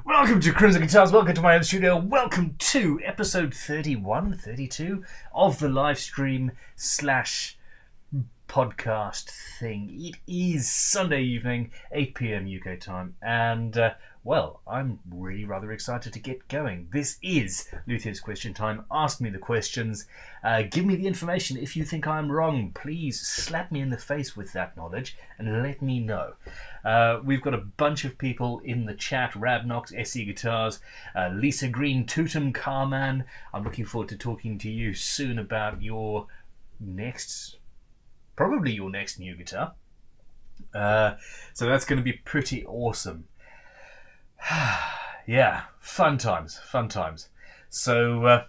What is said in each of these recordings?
Welcome to Crimson Guitars, welcome to my own studio, welcome to episode 31, 32 of the live stream slash podcast thing. It is Sunday evening, 8 p.m. UK time, and well, I'm really rather excited to get going. This is Luthiers Question Time. Ask me the questions, give me the information. If you think I'm wrong, please slap me in the face with that knowledge and let me know. We've got a bunch of people in the chat. Rabnox, SE Guitars, Lisa Green, Tootum Carman. I'm looking forward to talking to you soon about your next, probably your next new guitar. So that's going to be pretty awesome. Yeah, fun times. So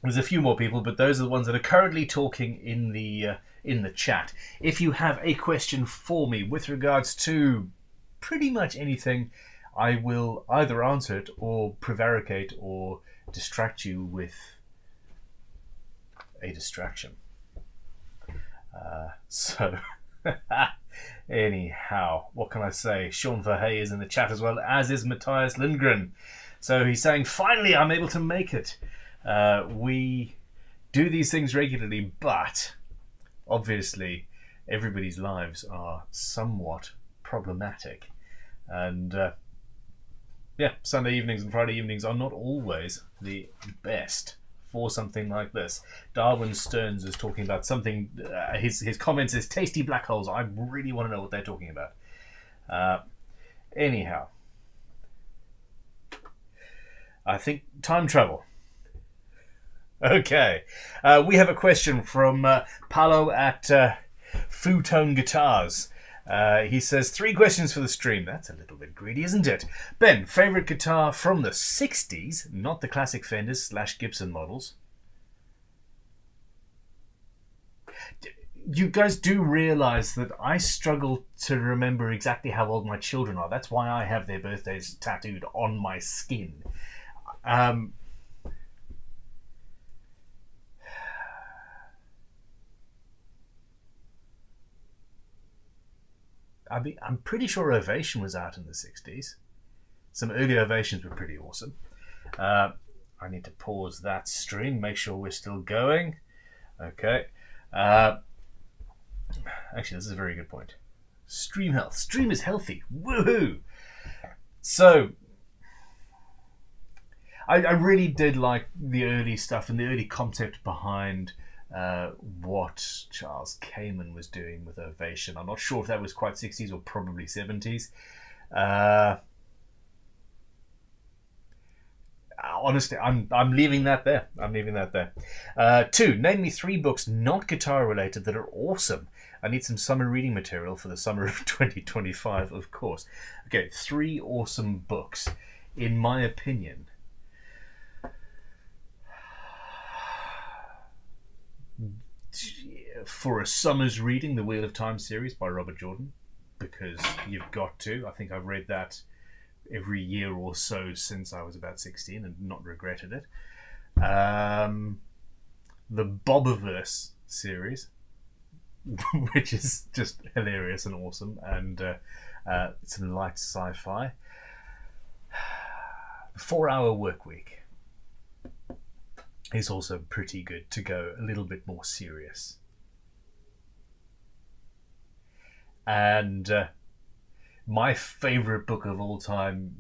there's a few more people, but those are the ones that are currently talking in the chat. If you have a question for me with regards to pretty much anything, I will either answer it or prevaricate or distract you with a distraction. So anyhow, what can I say? Sean Verhey is in the chat as well, as is Matthias Lindgren. So he's saying, finally I'm able to make it. We do these things regularly, but obviously everybody's lives are somewhat problematic, and yeah, Sunday evenings and Friday evenings are not always the best for something like this. Darwin Stearns is talking about something, his comments is tasty black holes. I really want to know what they're talking about. Anyhow, I think time travel. Okay, we have a question from Paolo at Futone Guitars. He says, 3 questions for the stream. That's a little bit greedy, isn't it? Ben, favourite guitar from the 60s, not the classic Fenders / Gibson models. You guys do realise that I struggle to remember exactly how old my children are. That's why I have their birthdays tattooed on my skin. I'm pretty sure Ovation was out in the 60s. Some early Ovations were pretty awesome. I need to pause that stream, make sure we're still going. Okay. Actually, this is a very good point. Stream health. Stream is healthy. Woohoo! So, I really did like the early stuff and the early concept behind what Charles Kamen was doing with Ovation. I'm not sure if that was quite 60s or probably 70s. Honestly, I'm leaving that there. 2, name me 3 books not guitar related that are awesome. I need some summer reading material for the summer of 2025, of course. Okay, 3 awesome books, in my opinion. For a summer's reading, the Wheel of Time series by Robert Jordan, because you've got to. I think I've read that every year or so since I was about 16 and not regretted it. The Bobiverse series, which is just hilarious and awesome, and some light sci-fi. 4-Hour Workweek is also pretty good to go a little bit more serious. And my favourite book of all time,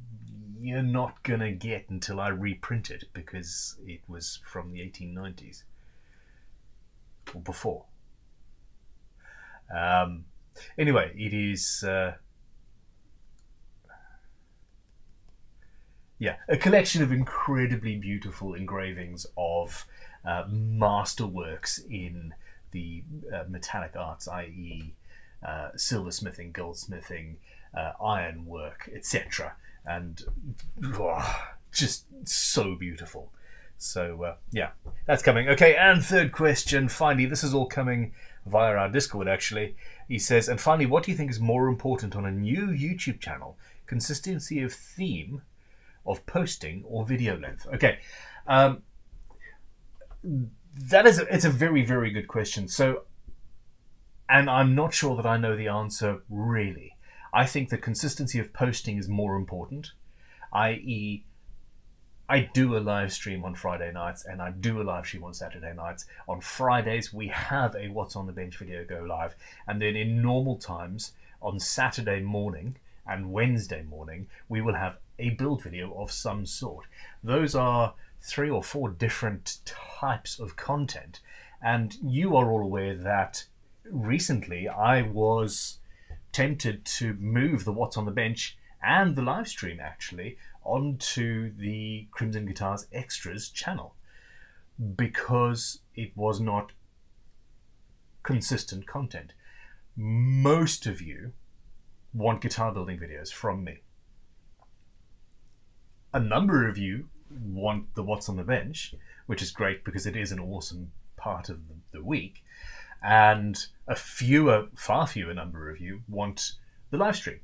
you're not going to get until I reprint it, because it was from the 1890s. Or before. Anyway, it is... yeah, a collection of incredibly beautiful engravings of masterworks in the metallic arts, i.e. Silversmithing, goldsmithing, ironwork, etc. And just so beautiful. So, yeah, that's coming. Okay, and 3rd question, finally, this is all coming via our Discord, actually. He says, and finally, what do you think is more important on a new YouTube channel? Consistency of theme, of posting, or video length? Okay, it's a very, very good question. So, and I'm not sure that I know the answer really. I think the consistency of posting is more important. i.e. I do a live stream on Friday nights and I do a live stream on Saturday nights. On Fridays, we have a What's on the Bench video go live. And then in normal times, on Saturday morning and Wednesday morning, we will have a build video of some sort. Those are 3 or 4 different types of content. And you are all aware that recently I was tempted to move the What's on the Bench and the live stream actually onto the Crimson Guitars Extras channel because it was not consistent content. Most of you want guitar building videos from me. A number of you want the What's on the Bench, which is great because it is an awesome part of the week, and far fewer number of you want the live stream.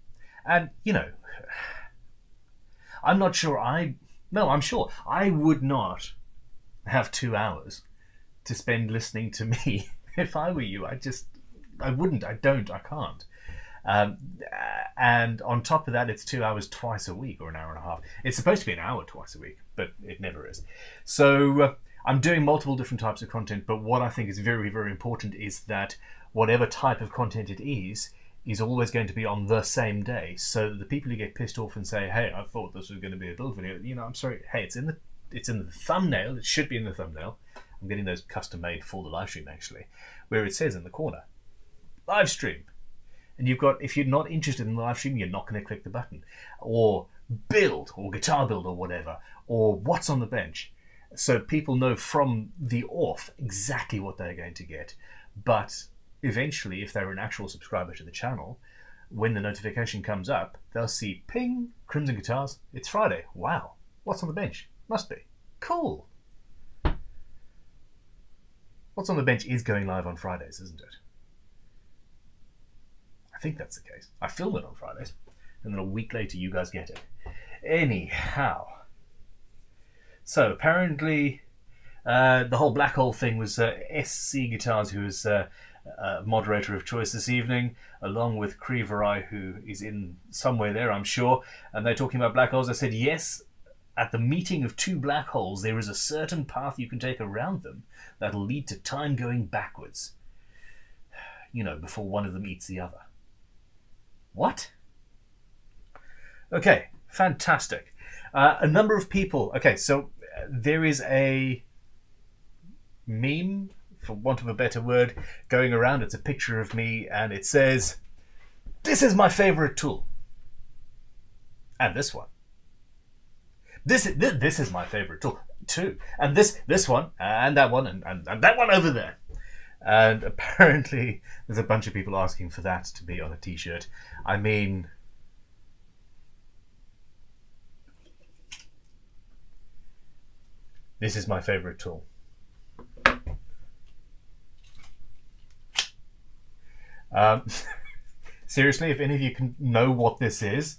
And I'm sure I would not have 2 hours to spend listening to me if I were you. I wouldn't, I can't. And on top of that, it's 2 hours twice a week, or an hour and a half. It's supposed to be an hour twice a week, but it never is. So I'm doing multiple different types of content, but what I think is very, very important is that whatever type of content it is always going to be on the same day, so that the people who get pissed off and say, hey, I thought this was going to be a build video, I'm sorry, hey, it's in the thumbnail, it should be in the thumbnail. I'm getting those custom made for the live stream actually, where it says in the corner, live stream. And if you're not interested in the live stream, you're not going to click the button. Or build, or guitar build, or whatever, or What's on the Bench. So people know from the off exactly what they're going to get. But eventually, if they're an actual subscriber to the channel, when the notification comes up, they'll see, ping, Crimson Guitars, it's Friday. Wow, What's on the Bench? Must be. Cool. What's on the Bench is going live on Fridays, isn't it? I think that's the case. I film it on Fridays, and then a week later you guys get it. Anyhow. So apparently the whole black hole thing was SC Guitars, who is moderator of choice this evening, along with Creverai, who is in somewhere there, I'm sure, and they're talking about black holes. I said, yes, at the meeting of 2 black holes, there is a certain path you can take around them that'll lead to time going backwards. Before one of them eats the other. What? Okay, fantastic. A number of people... Okay, so there is a meme, for want of a better word, going around. It's a picture of me, and it says, this is my favorite tool. And this one. This is my favorite tool, too. And this one, and that one, and that one over there. And apparently there's a bunch of people asking for that to be on a t-shirt. I mean, this is my favorite tool. Seriously, if any of you can know what this is,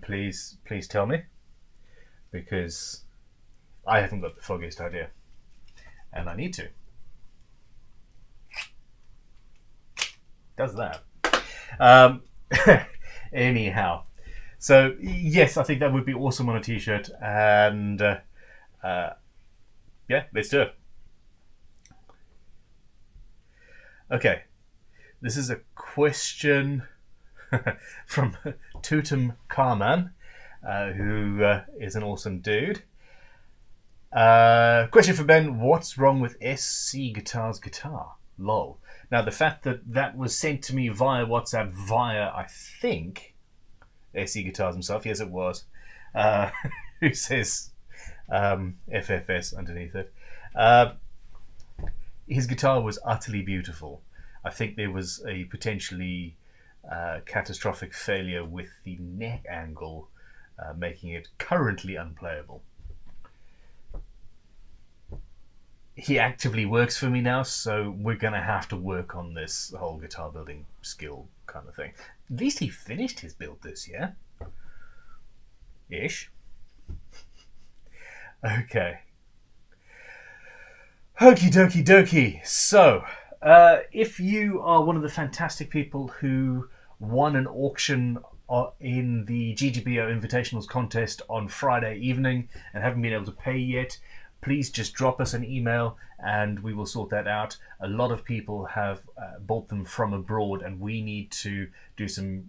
please tell me, because I haven't got the foggiest idea, and I need to. Does that. Anyhow, so yes, I think that would be awesome on a t-shirt, and yeah, let's do it. Okay, this is a question from Tutum Carman, who is an awesome dude. Question for Ben: what's wrong with SC Guitars guitar? Lol. Now, the fact that was sent to me via WhatsApp, I think, SC Guitars himself, yes it was, who says FFS underneath it. His guitar was utterly beautiful. I think there was a potentially catastrophic failure with the neck angle, making it currently unplayable. He actively works for me now, so we're going to have to work on this whole guitar building skill kind of thing. At least he finished his build this year. Ish. Okay. Okie dokie dokie. So, if you are one of the fantastic people who won an auction in the GGBO Invitationals contest on Friday evening and haven't been able to pay yet, please just drop us an email and we will sort that out. A lot of people have bought them from abroad, and we need to do some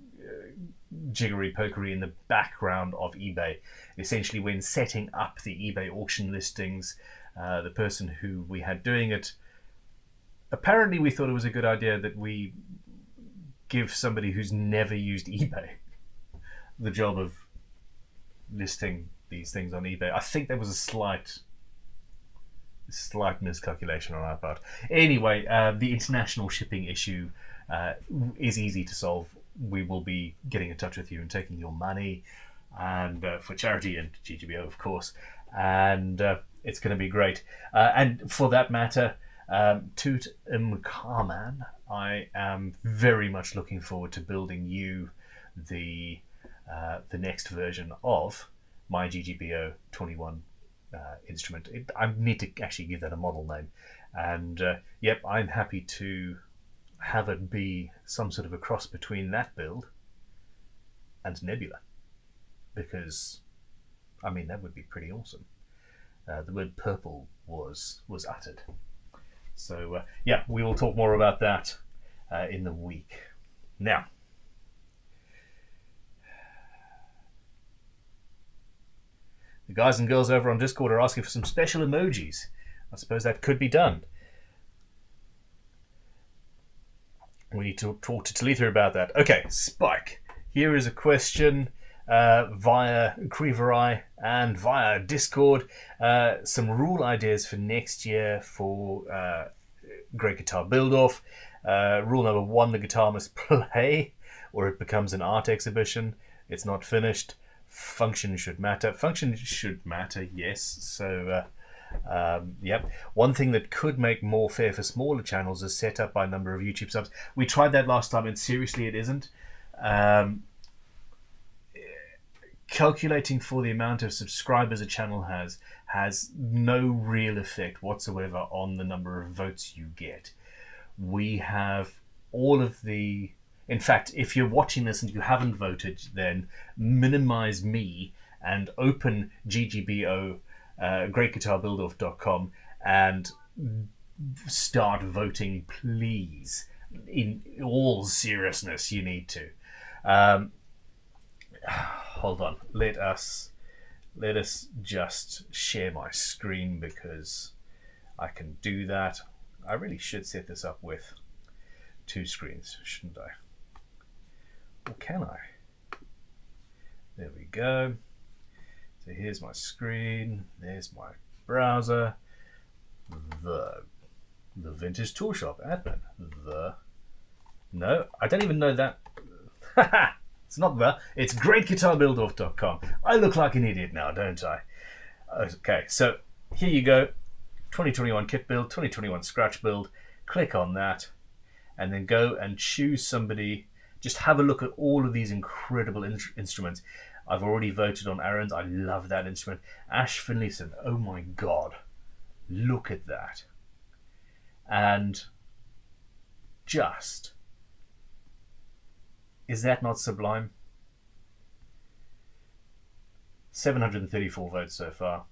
jiggery pokery in the background of eBay. Essentially, when setting up the eBay auction listings, the person who we had doing it, apparently we thought it was a good idea that we give somebody who's never used eBay the job of listing these things on eBay. I think there was a slight miscalculation on our part. Anyway, the international shipping issue is easy to solve. We will be getting in touch with you and taking your money, and for charity and GGBO, of course, and it's going to be great. And for that matter, Toot Carman, I am very much looking forward to building you the next version of my GGBO 21 instrument. I need to actually give that a model name, and yep, I'm happy to have it be some sort of a cross between that build and Nebula, because I mean that would be pretty awesome. The word purple was uttered, so yeah, we will talk more about that in the week. Now, the guys and girls over on Discord are asking for some special emojis. I suppose that could be done. We need to talk to Talitha about that. Okay, Spike. Here is a question via Creeverai and via Discord. Some rule ideas for next year for Great Guitar Build-Off. Rule number 1, the guitar must play or it becomes an art exhibition. It's not finished. Function should matter. Function should matter, yes. So, yep. One thing that could make more fair for smaller channels is set up by number of YouTube subs. We tried that last time, and seriously, it isn't. Calculating for the amount of subscribers a channel has no real effect whatsoever on the number of votes you get. We have all of the... In fact, if you're watching this and you haven't voted, then minimize me and open GGBO, greatguitarbuildoff.com, and start voting, please. In all seriousness, you need to. Hold on. Let us just share my screen, because I can do that. I really should set this up with 2 screens, shouldn't I? Or can I? There we go. So here's my screen. There's my browser. The Vintage Tool Shop admin. No, I don't even know that. It's not it's greatguitarbuildoff.com. I look like an idiot now, don't I? Okay, so here you go. 2021 kit build, 2021 scratch build. Click on that, and then go and choose somebody. Just have a look at all of these incredible instruments. I've already voted on Aaron's. I love that instrument. Ash Finlayson. Oh my God. Look at that. And just... is that not sublime? 734 votes so far.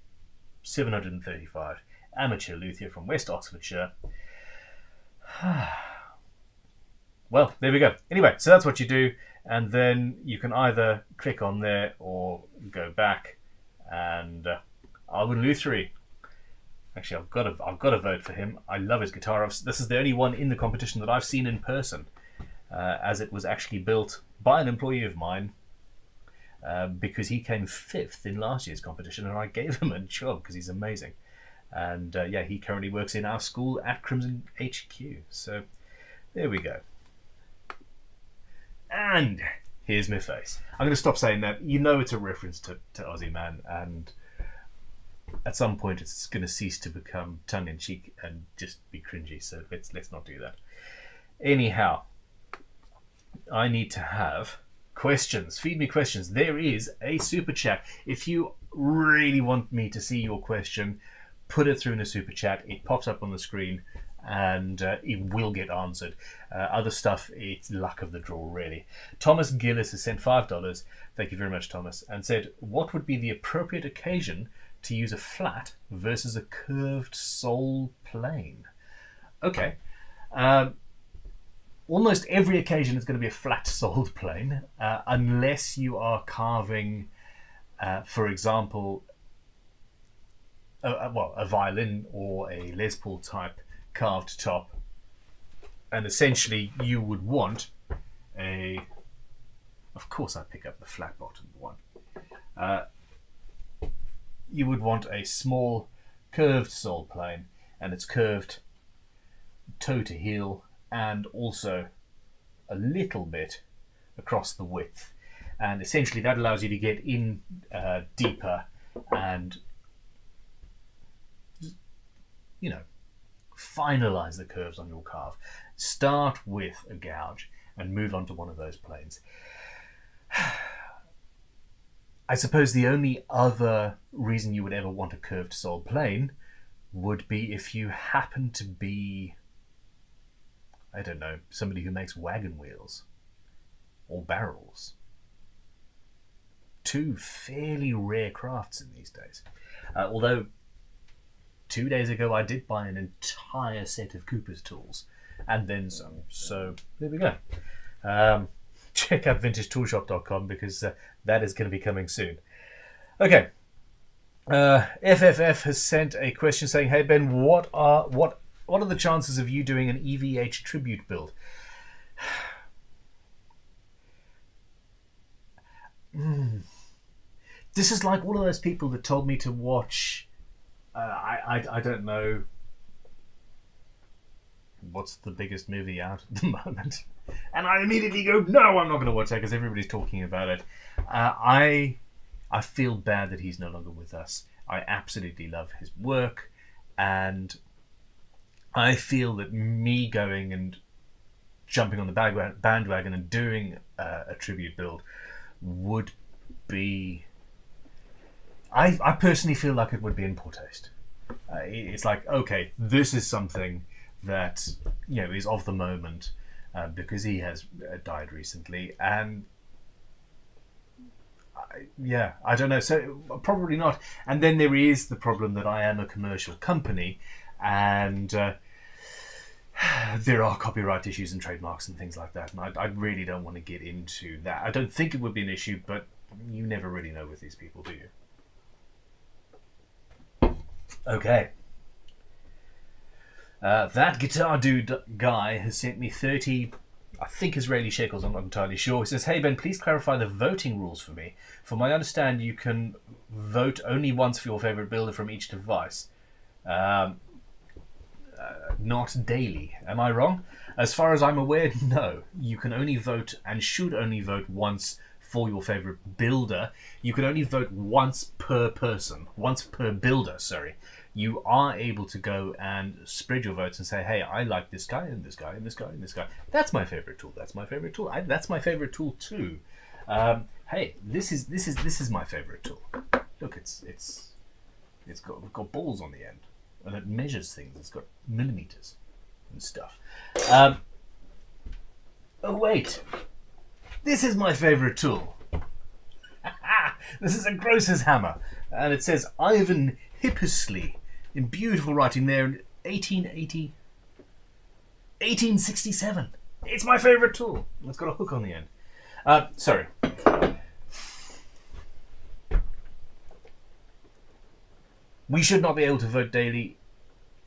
735. Amateur luthier from West Oxfordshire. Well, there we go. Anyway, so that's what you do, and then you can either click on there or go back. And Alwyn Luthery. Actually, I've got to vote for him. I love his guitar. This is the only one in the competition that I've seen in person, as it was actually built by an employee of mine, because he came 5th in last year's competition, and I gave him a job because he's amazing. And yeah, he currently works in our school at Crimson HQ. So there we go. And here's my face. I'm going to stop saying that. You know it's a reference to Aussie Man, and at some point it's going to cease to become tongue-in-cheek and just be cringy, so let's not do that. Anyhow, I need to have questions. Feed me questions. There is a super chat. If you really want me to see your question, put it through in a super chat. It pops up on the screen. and it will get answered. Other stuff, it's luck of the draw, really. Thomas Gillis has sent $5. Thank you very much, Thomas, and said, what would be the appropriate occasion to use a flat versus a curved sole plane? Okay. Almost every occasion is going to be a flat-soled plane, unless you are carving, for example, a violin or a Les Paul type carved top, and essentially you would want a. Of course, I pick up the flat-bottomed one. You would want a small curved sole plane, and it's curved toe to heel, and also a little bit across the width, and essentially that allows you to get in deeper and, you know, finalize the curves on your carve. Start with a gouge and move on to one of those planes. I suppose the only other reason you would ever want a curved sole plane would be if you happen to be, I don't know, somebody who makes wagon wheels or barrels. Two fairly rare crafts in these days. Although 2 days ago I did buy an entire set of Cooper's tools and then some. So there we go. Check out vintagetoolshop.com because that is going to be coming soon. Okay. FFF has sent a question saying, hey Ben, what are the chances of you doing an EVH tribute build? This is like one of those people that told me to watch, I don't know, what's the biggest movie out at the moment? And I immediately go, no, I'm not going to watch that because everybody's talking about it. I feel bad that he's no longer with us. I absolutely love his work, and I feel that me going and jumping on the bandwagon and doing a tribute build would be... I personally feel like it would be in poor taste. It's like, okay, this is something that, you know, is of the moment because he has died recently, and I don't know, so probably not. And then there is the problem that I am a commercial company, and there are copyright issues and trademarks and things like that, and I really don't want to get into that. I don't think it would be an issue, but you never really know with these people, do you? Okay. That guitar dude guy has sent me 30, I think, Israeli shekels, I'm not entirely sure. He says, hey Ben, please clarify the voting rules for me. From my understanding, you can vote only once for your favourite builder from each device. Not daily. Am I wrong? As far as I'm aware, no. You can only vote and should only vote once for your favourite builder. You can only vote once per person. Once per builder, sorry. You are able to go and spread your votes and say, hey, I like this guy and this guy and this guy and this guy. That's my favourite tool. That's my favourite tool. That's my favourite tool too. Hey, this is my favourite tool. Look, it's got balls on the end, and it measures things. It's got millimeters and stuff. Oh wait, this is my favourite tool. This is a grocer's hammer, and it says Ivan Hippisley in beautiful writing there in 1867. It's my favourite tool. It's got a hook on the end. Sorry. We should not be able to vote daily.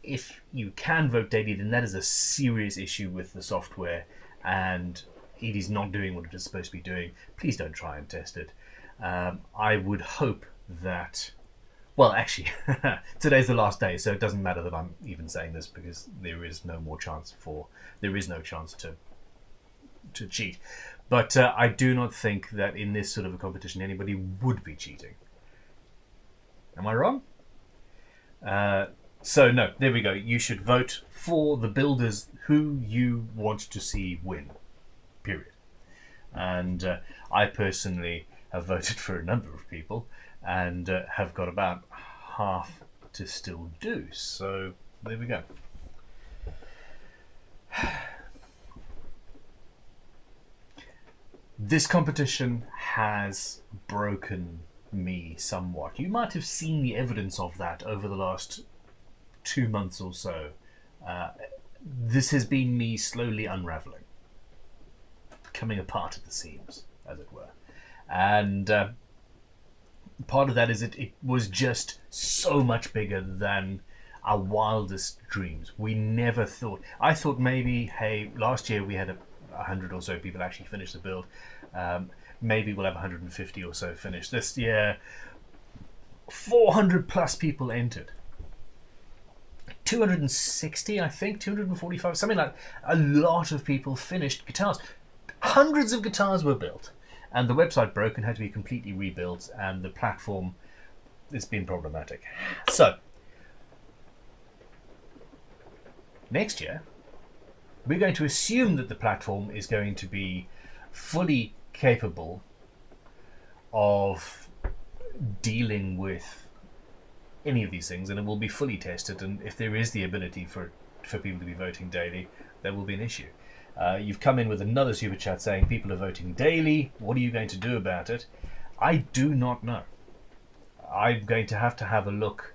If you can vote daily, then that is a serious issue with the software, and it is not doing what it is supposed to be doing. Please don't try and test it. I would hope that... Well, actually, today's the last day, so it doesn't matter that I'm even saying this because there is no chance to cheat. But I do not think that in this sort of a competition anybody would be cheating. Am I wrong? So no, there we go. You should vote for the builders who you want to see win. Period. And I personally have voted for a number of people, and have got about half to still do. So there we go. This competition has broken me somewhat. You might have seen the evidence of that over the last 2 months or so. This has been me slowly unravelling, coming apart at the seams, as it were. And part of that is it was just so much bigger than our wildest dreams. We never thought. I thought maybe, hey, last year we had 100 or so people actually finish the build. Maybe we'll have 150 or so finished. This year, 400 plus people entered. 260, I think, 245, something like. A lot of people finished guitars. Hundreds of guitars were built, and the website broke and had to be completely rebuilt, and the platform has been problematic. So, next year, we're going to assume that the platform is going to be fully capable of dealing with any of these things, and it will be fully tested, and if there is the ability for people to be voting daily, there will be an issue. You've come in with another super chat saying people are voting daily. What are you going to do about it? I do not know. I'm going to have a look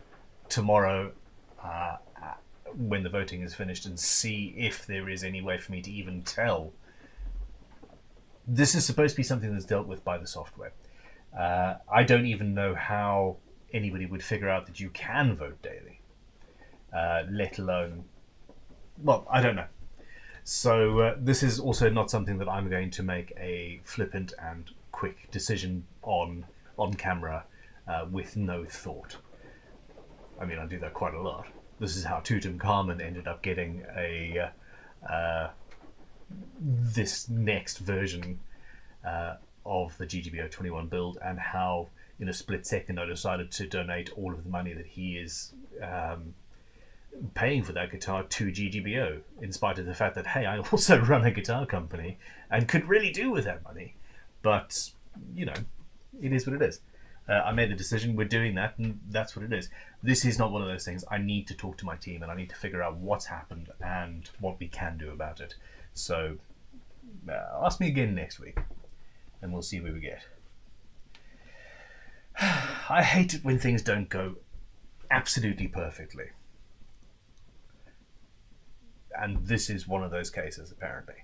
tomorrow when the voting is finished and see if there is any way for me to even tell. This is supposed to be something that's dealt with by the software. I don't even know how anybody would figure out that you can vote daily, let alone, well, I don't know. So this is also not something that I'm going to make a flippant and quick decision on camera with no thought. I mean, I do that quite a lot. This is how Tutankhamun ended up getting this next version of the GGBO 21 build, and how in a split second I decided to donate all of the money that he is paying for that guitar to GGBO, in spite of the fact that, hey, I also run a guitar company and could really do with that money. But, you know, it is what it is. I made the decision, we're doing that, and that's what it is. This is not one of those things. I need to talk to my team, and I need to figure out what's happened and what we can do about it. So ask me again next week, and we'll see where we get. I hate it when things don't go absolutely perfectly. And this is one of those cases, apparently.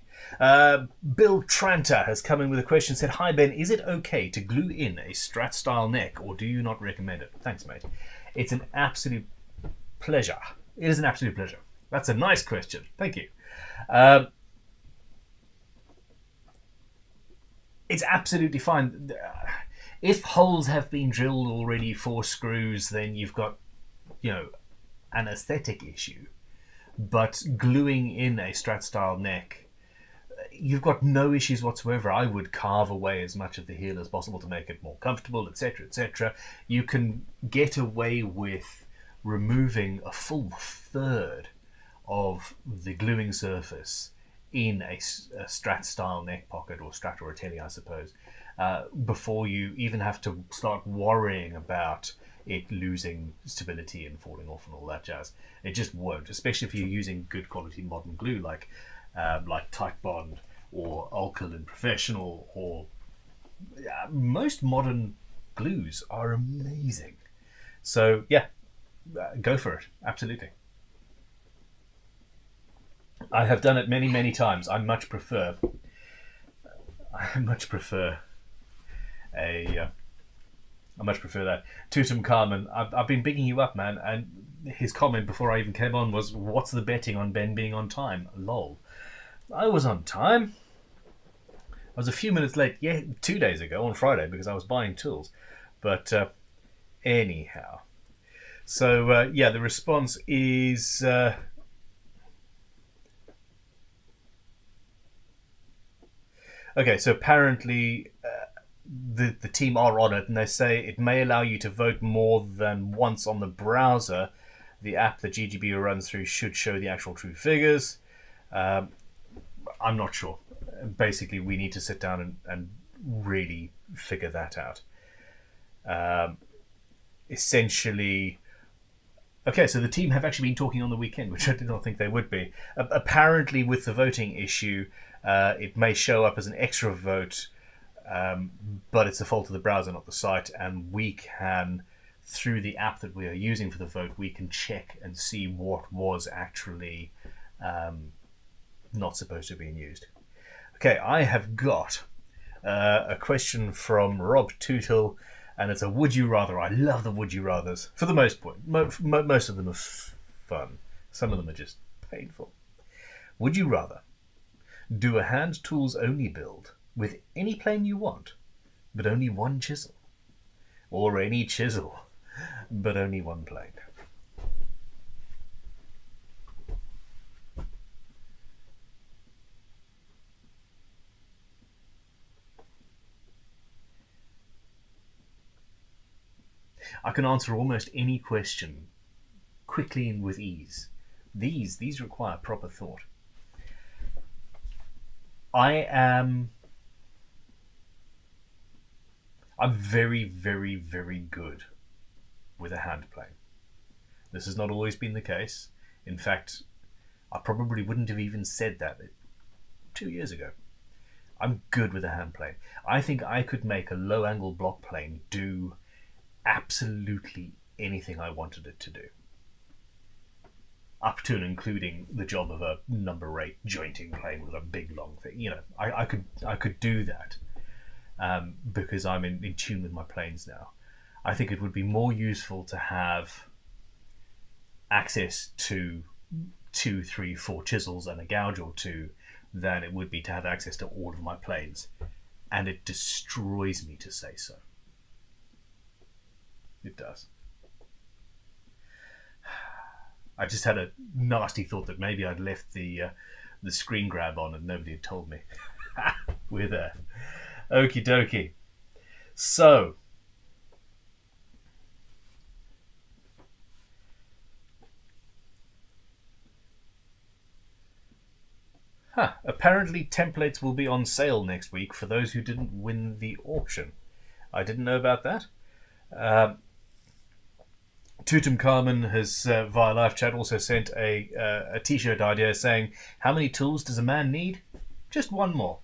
Bill Tranter has come in with a question, said, "Hi Ben, is it okay to glue in a Strat-style neck, or do you not recommend it?" Thanks, mate. It's an absolute pleasure. It is an absolute pleasure. That's a nice question. Thank you. It's absolutely fine. If holes have been drilled already for screws, then you've got, an aesthetic issue. But gluing in a Strat-style neck, you've got no issues whatsoever. I would carve away as much of the heel as possible to make it more comfortable, etc., etc. You can get away with removing a full third of the gluing surface in a Strat-style neck pocket, or Strat or a Telly, I suppose, before you even have to start worrying about it losing stability and falling off and all that jazz. It just won't, especially if you're using good quality modern glue like Tight Bond or Alkaline Professional, or most modern glues are amazing. So yeah, go for it, absolutely. I have done it many, many times. I much prefer that. Tutankhamun, I've been bigging you up, man, and his comment before I even came on was, "What's the betting on Ben being on time?" Lol. I was on time. I was a few minutes late, 2 days ago on Friday, because I was buying tools. But anyhow. So, the response is... Okay, so apparently the team are on it, and they say it may allow you to vote more than once on the browser. The app that GGBO runs through should show the actual true figures. I'm not sure. Basically, we need to sit down and really figure that out. Essentially, Okay, so the team have actually been talking on the weekend, which I did not think they would be. Apparently, with the voting issue, it may show up as an extra vote, but it's the fault of the browser, not the site, and we can, through the app that we are using for the vote, we can check and see what was actually not supposed to be used. Okay, I have got a question from Rob Tootle, and it's a would you rather. I love the would you rathers for the most part. Most of them are fun. Some of them are just painful. Would you rather do a hand tools only build with any plane you want, but only one chisel, or any chisel, but only one plane? I can answer almost any question quickly and with ease. These require proper thought. I'm very, very, very good with a hand plane. This has not always been the case. In fact, I probably wouldn't have even said that 2 years ago. I'm good with a hand plane. I think I could make a low angle block plane do absolutely anything I wanted it to do. Up to and including the job of a number 8 jointing plane with a big long thing. You know, I could do that because I'm in tune with my planes now. I think it would be more useful to have access to 2, 3, 4 chisels and a gouge or two than it would be to have access to all of my planes. And it destroys me to say so. It does. I just had a nasty thought that maybe I'd left the screen grab on and nobody had told me. We're there. Okie dokie. So, apparently templates will be on sale next week for those who didn't win the auction. I didn't know about that. Tutankhamun has, via live chat, also sent a t-shirt idea saying, how many tools does a man need? Just one more.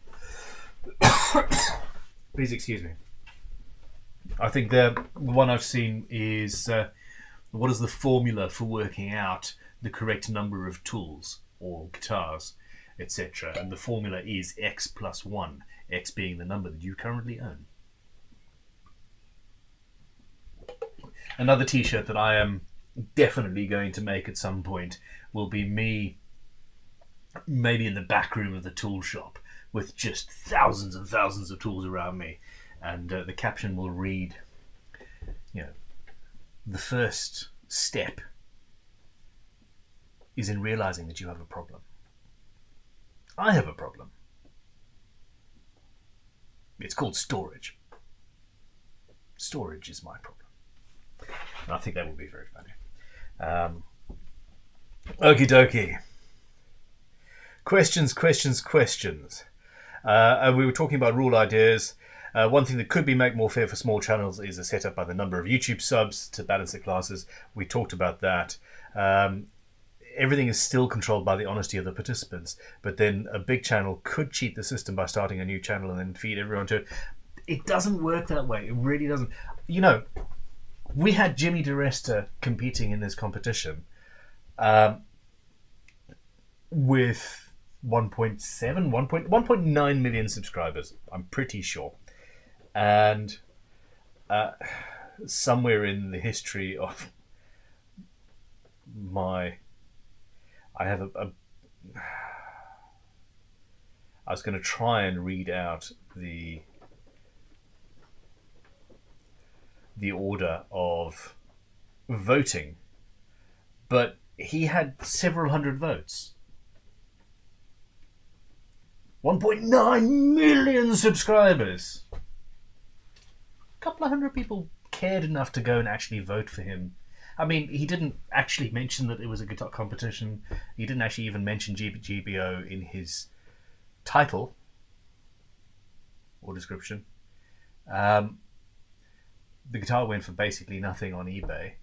Please excuse me. I think the one I've seen is, what is the formula for working out the correct number of tools or guitars, etc. And the formula is X plus 1, X being the number that you currently own. Another t-shirt that I am definitely going to make at some point will be me maybe in the back room of the tool shop with just thousands and thousands of tools around me, and the caption will read, you know, the first step is in realizing that you have a problem. I have a problem. It's called storage. Storage is my problem. And I think that would be very funny. Okie dokie. Questions. And we were talking about rule ideas. One thing that could be make more fair for small channels is a setup by the number of YouTube subs to balance the classes. We talked about that. Everything is still controlled by the honesty of the participants, but then a big channel could cheat the system by starting a new channel and then feed everyone to it. It doesn't work that way. It really doesn't. You know, we had Jimmy DeResta competing in this competition with 1.9 million subscribers, I'm pretty sure. And somewhere in the history of I was going to try and read out the order of voting, but he had several hundred votes. 1.9 million subscribers. A couple of hundred people cared enough to go and actually vote for him. I mean, he didn't actually mention that it was a guitar competition. He didn't actually even mention GBO in his title or description. The guitar went for basically nothing on eBay.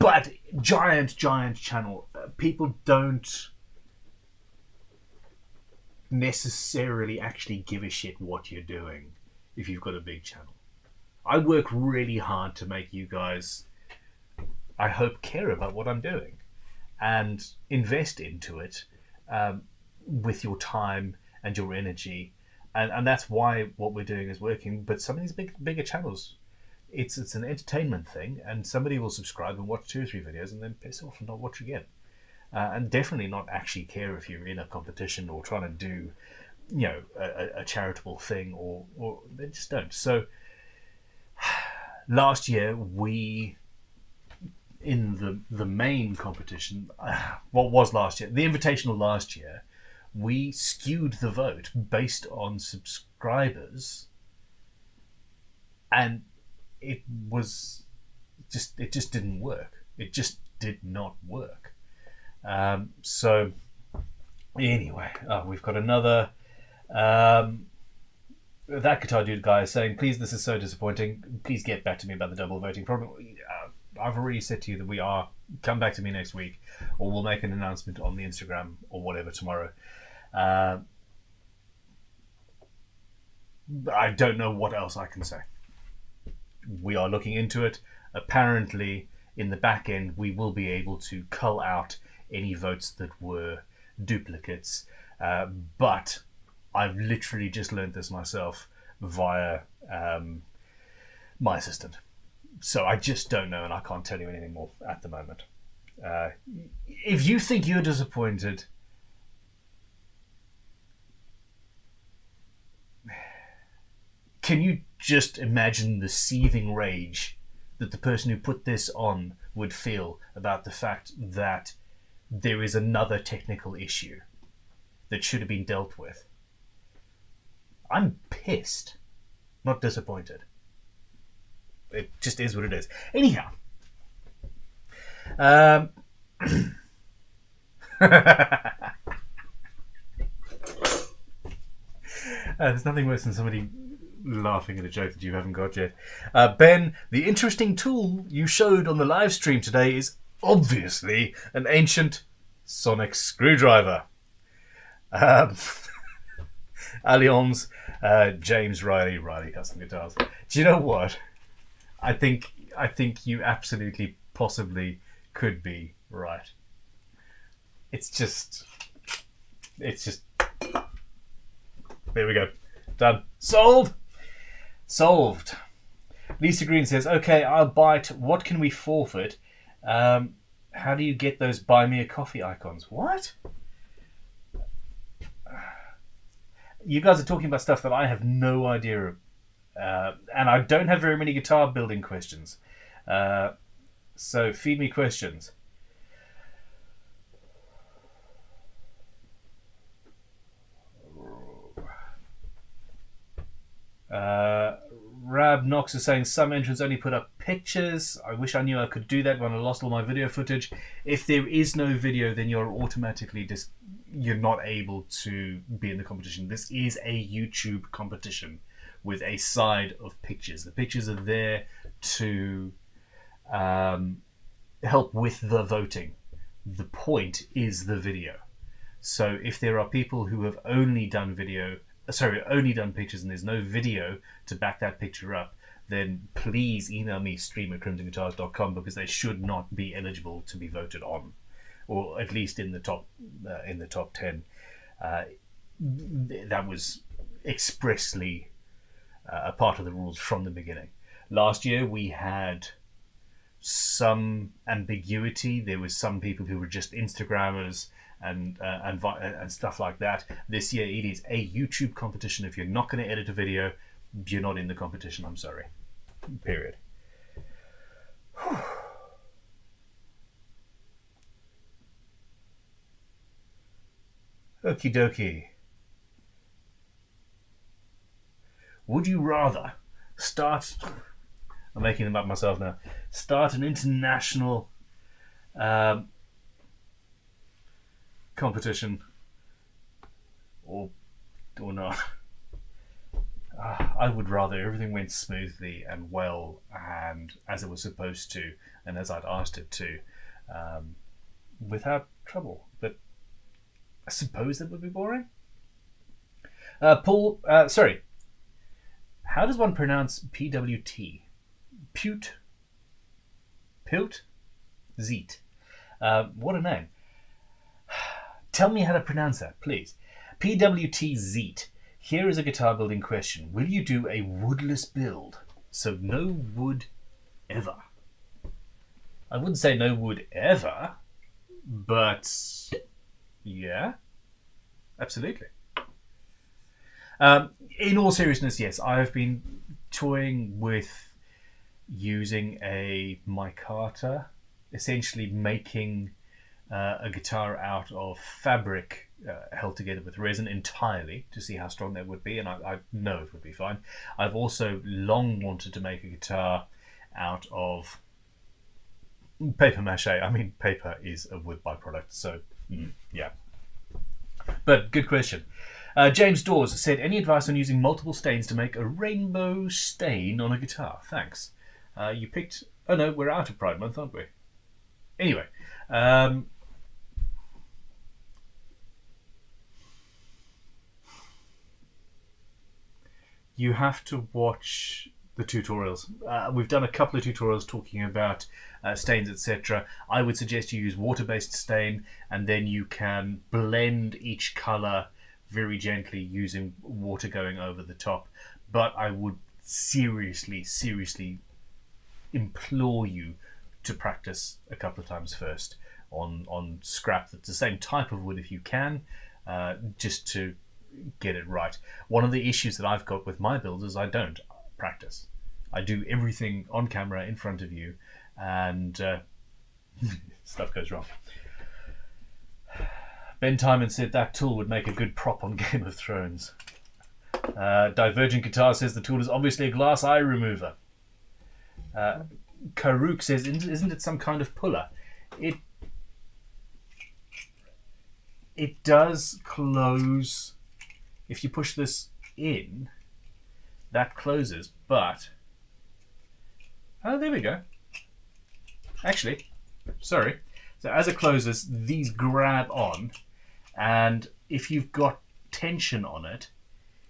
But giant channel. People don't necessarily actually give a shit what you're doing if you've got a big channel. I work really hard to make you guys, I hope, care about what I'm doing and invest into it with your time and your energy. And that's why what we're doing is working. But some of these bigger channels, it's an entertainment thing, and somebody will subscribe and watch 2 or 3 videos and then piss off and not watch again. And definitely not actually care if you're in a competition or trying to do, a charitable thing, or they just don't. So last year we, in the main competition, what was last year, the Invitational last year, we skewed the vote based on subscribers, and it just didn't work. It just did not work. So anyway, we've got another that guitar dude guy is saying, please, this is so disappointing, please get back to me about the double voting problem. I've already said to you that we are, come back to me next week, or we'll make an announcement on the Instagram or whatever tomorrow. I don't know what else I can say. We are looking into it. Apparently in the back end we will be able to cull out any votes that were duplicates, but I've literally just learned this myself via my assistant, so I just don't know, and I can't tell you anything more at the moment. If you think you're disappointed, can you just imagine the seething rage that the person who put this on would feel about the fact that there is another technical issue that should have been dealt with? I'm pissed, not disappointed. It just is what it is. Anyhow, there's nothing worse than somebody laughing at a joke that you haven't got yet. Ben, the interesting tool you showed on the live stream today is obviously an ancient sonic screwdriver. Allianz, James Riley Custom Guitars. Do you know what? I think you absolutely possibly could be right. It's just there we go. Done. Solved. Lisa Green says, okay, I'll bite. What can we forfeit? How do you get those buy me a coffee icons? What? You guys are talking about stuff that I have no idea of. And I don't have very many guitar building questions. So feed me questions. Rab Knox is saying some entrants only put up pictures. I wish I knew I could do that when I lost all my video footage. If there is no video, then you're automatically you're not able to be in the competition. This is a YouTube competition with a side of pictures. The pictures are there to help with the voting. The point is the video. So if there are people who have only done pictures and there's no video to back that picture up, then please email me, stream@crimsonguitars.com, because they should not be eligible to be voted on, or at least in the top 10. That was expressly a part of the rules from the beginning. Last year we had some ambiguity. There was some people who were just Instagrammers and stuff like that. This year it is a YouTube competition. If you're not going to edit a video, you're not in the competition. I'm sorry. Period. Okie dokie. Would you rather start... I'm making them up myself now. Start an international competition or not? I would rather everything went smoothly and well and as it was supposed to and as I'd asked it to, without trouble. But I suppose that would be boring. Paul, sorry. How does one pronounce PWT? Pute? Pilt? Zeet. What a name. Tell me how to pronounce that, please. PWT Zeet. Here is a guitar building question. Will you do a woodless build? So no wood ever. I wouldn't say no wood ever, but yeah, absolutely. In all seriousness, yes, I have been toying with using a micarta, essentially making a guitar out of fabric held together with resin entirely to see how strong that would be, and I know it would be fine. I've also long wanted to make a guitar out of paper mache. I mean, paper is a wood byproduct, so yeah. But good question. James Dawes said, any advice on using multiple stains to make a rainbow stain on a guitar? Thanks. You picked... Oh no, we're out of Pride Month, aren't we? Anyway. You have to watch the tutorials. We've done a couple of tutorials talking about stains, etc. I would suggest you use water-based stain, and then you can blend each colour very gently using water going over the top. But I would seriously implore you to practice a couple of times first on scrap that's the same type of wood if you can, just to get it right. One of the issues that I've got with my builds is I don't practice. I do everything on camera in front of you, and stuff goes wrong. Ben Timon said that tool would make a good prop on Game of Thrones. Divergent Guitar says the tool is obviously a glass eye remover. Karuk says, isn't it some kind of puller? It does close. If you push this in, that closes, but... Oh, there we go. Actually, sorry. So as it closes, these grab on, and if you've got tension on it,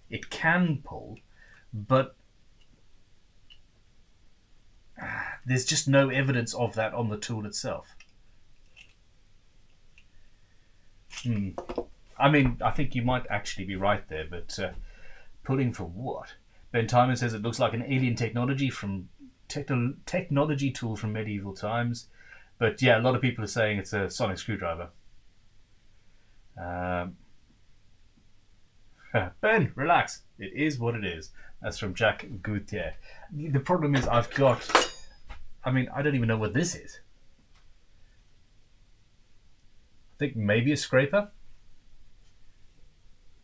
it can pull, but there's just no evidence of that on the tool itself. I mean, I think you might actually be right there, but pulling for what? Ben Timon says it looks like an alien technology tool from medieval times. But yeah, a lot of people are saying it's a sonic screwdriver. Ben, relax. It is what it is. That's from Jack Gauthier. The problem is I don't even know what this is. I think maybe a scraper.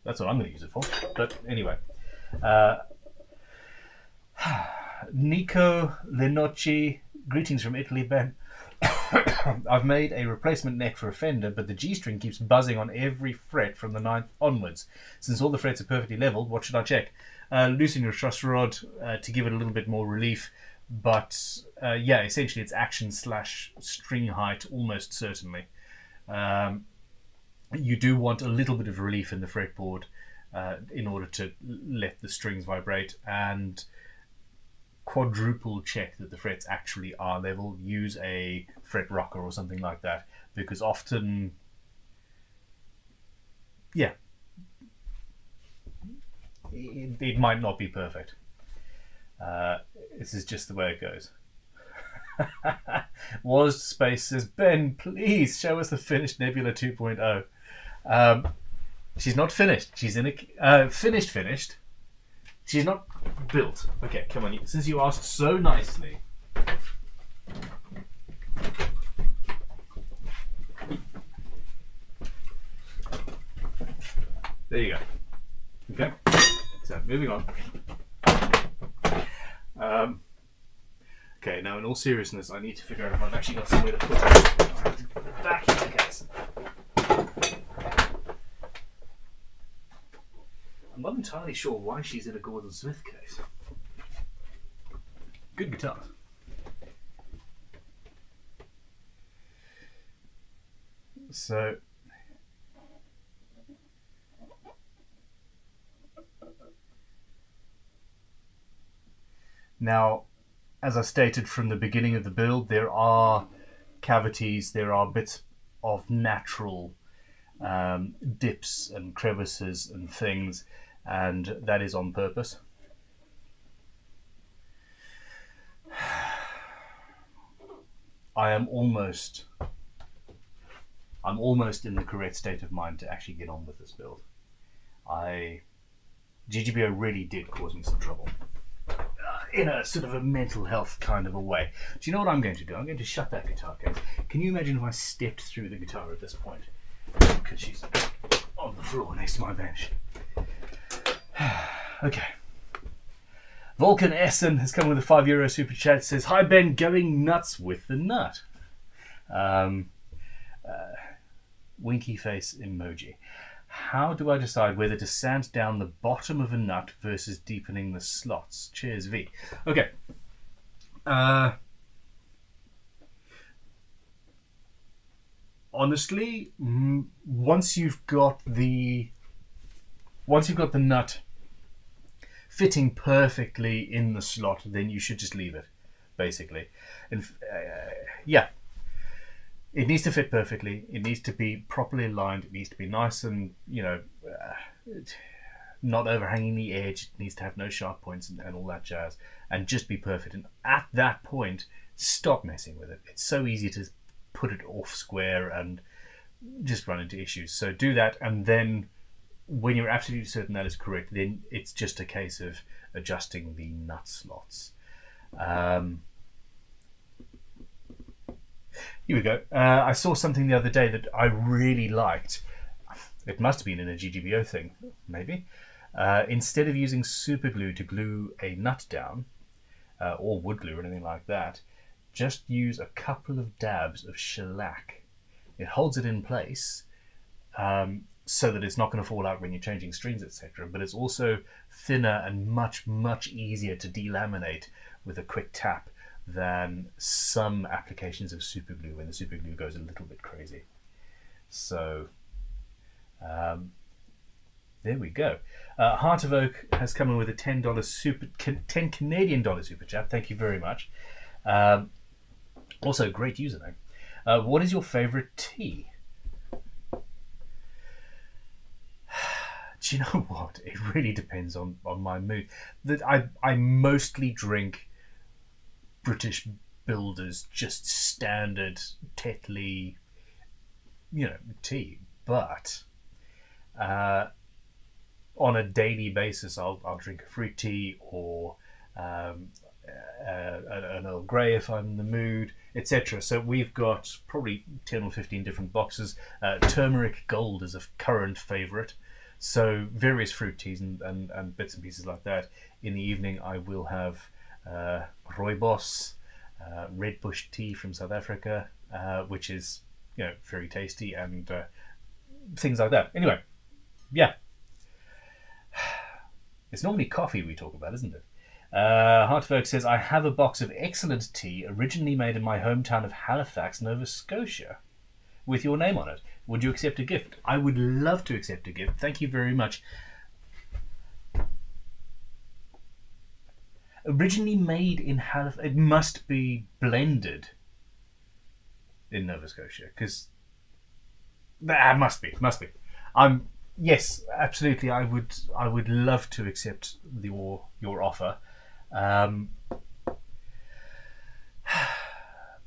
That's what I'm going to use it for. But anyway. Nico Lenocci, greetings from Italy, Ben. I've made a replacement neck for a Fender, but the G string keeps buzzing on every fret from the 9th onwards. Since all the frets are perfectly leveled, what should I check? Loosen your truss rod to give it a little bit more relief, but yeah, essentially it's action / string height, almost certainly. You do want a little bit of relief in the fretboard in order to let the strings vibrate, and quadruple check that the frets actually are level. Use a fret rocker or something like that, because often, yeah, it might not be perfect. This is just the way it goes. Was Space says, Ben, please show us the finished Nebula 2.0. She's not finished. She's in a finished. She's not built. Okay, come on. Since you asked so nicely. There you go. Okay. So, moving on. Okay, now in all seriousness, I need to figure out if I've actually got somewhere to put it. I have to put it back in the case. I'm not entirely sure why she's in a Gordon Smith case. Good guitar. So now, as I stated from the beginning of the build, there are cavities, there are bits of natural dips and crevices and things, and that is on purpose. I'm almost in the correct state of mind to actually get on with this build. GGBO really did cause me some trouble. In a sort of a mental health kind of a way. Do you know what I'm going to do? I'm going to shut that guitar case. Can you imagine if I stepped through the guitar at this point? Because she's on the floor next to my bench. Okay. Vulcan Essen has come with a €5 super chat. Says, "Hi Ben, going nuts with the nut." Winky face emoji. How do I decide whether to sand down the bottom of a nut versus deepening the slots? Cheers, V. Okay. Honestly, once you've got the nut fitting perfectly in the slot, then you should just leave it, basically. And yeah. It needs to fit perfectly. It needs to be properly aligned. It needs to be nice and, not overhanging the edge. It needs to have no sharp points and all that jazz. And just be perfect. And at that point, stop messing with it. It's so easy to put it off square and just run into issues. So do that. And then when you're absolutely certain that is correct, then it's just a case of adjusting the nut slots. Here we go. I saw something the other day that I really liked. It must have been in a GGBO thing, maybe. Instead of using super glue to glue a nut down, or wood glue or anything like that, just use a couple of dabs of shellac. It holds it in place so that it's not going to fall out when you're changing strings, etc. But it's also thinner and much, much easier to delaminate with a quick tap than some applications of super glue when the super glue goes a little bit crazy. So there we go. Heart of Oak has come in with a $10 $10 Canadian dollar super chat. Thank you very much. Also, great username. What is your favorite tea? Do you know what? It really depends on my mood. That I mostly drink British Builders, just standard Tetley, tea. But on a daily basis, I'll drink a fruit tea or an Earl Grey if I'm in the mood, etc. So we've got probably 10 or 15 different boxes. Turmeric Gold is a current favourite. So various fruit teas and bits and pieces like that. In the evening, I will have Rooibos, Red Bush tea from South Africa, which is very tasty, and things like that. Anyway, yeah, it's normally coffee we talk about, isn't it? Hartberg says, "I have a box of excellent tea originally made in my hometown of Halifax, Nova Scotia, with your name on it. Would you accept a gift?" I would love to accept a gift. Thank you very much. Originally made in Halifax, it must be blended in Nova Scotia, because must be. Yes, absolutely. I would love to accept your offer.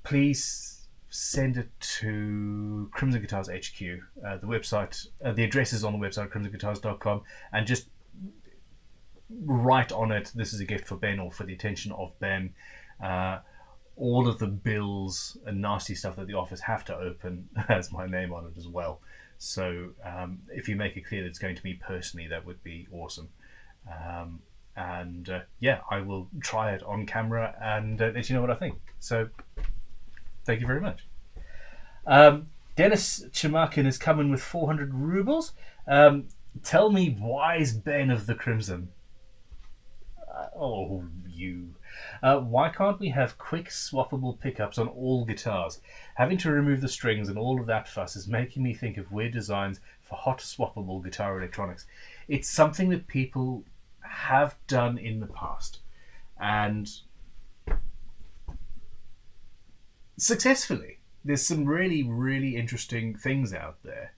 Please send it to Crimson Guitars HQ. The website, the address is on the website, crimsonguitars.com, and just write on it, "This is a gift for Ben," or "for the attention of Ben." All of the bills and nasty stuff that the office have to open has my name on it as well. So if you make it clear that it's going to me personally, that would be awesome. I will try it on camera and let you know what I think. So thank you very much. Dennis Chemakin is coming with 400 rubles. Tell me, wise Ben of the Crimson. Oh, you. Why can't we have quick swappable pickups on all guitars? Having to remove the strings and all of that fuss is making me think of weird designs for hot swappable guitar electronics. It's something that people have done in the past, and successfully. There's some really, really interesting things out there.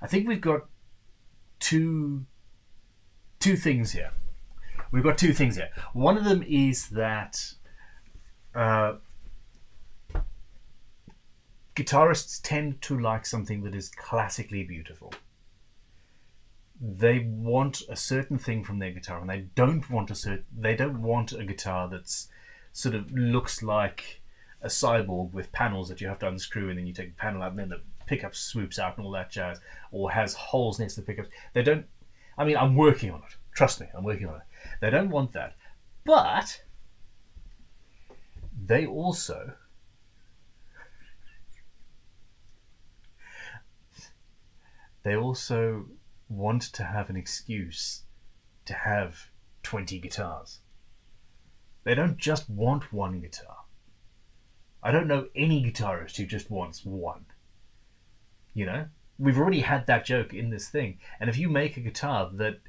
I think we've got two things here. We've got two things here. One of them is that guitarists tend to like something that is classically beautiful. They want a certain thing from their guitar, and they don't want a guitar that's sort of looks like a cyborg with panels that you have to unscrew, and then you take the panel out, and then the pickup swoops out and all that jazz, or has holes next to the pickups. They don't. I mean, I'm working on it. Trust me, I'm working on it. They don't want that, but they also want to have an excuse to have 20 guitars. They don't just want one guitar. I don't know any guitarist who just wants one. You know? We've already had that joke in this thing. And if you make a guitar that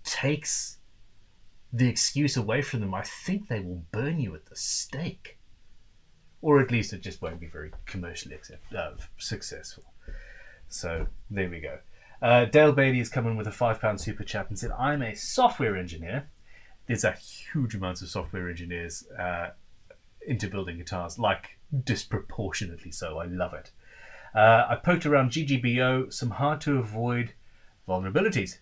takes the excuse away from them, I think they will burn you at the stake. Or at least it just won't be very commercially successful. So, there we go. Dale Bailey has come in with a £5 super chat and said, I'm a software engineer. There's a huge amount of software engineers into building guitars, like disproportionately so. I love it. I poked around GGBO, some hard to avoid vulnerabilities.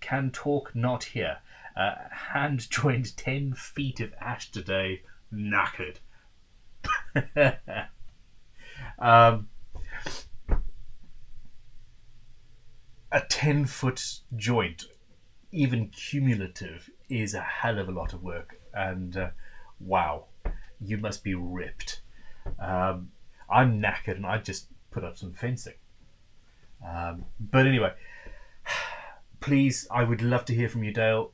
Can talk, not here. Hand joined 10 feet of ash today, knackered. A 10-foot joint, even cumulative, is a hell of a lot of work. And wow, you must be ripped. I'm knackered and I just put up some fencing. But anyway, please, I would love to hear from you, Dale.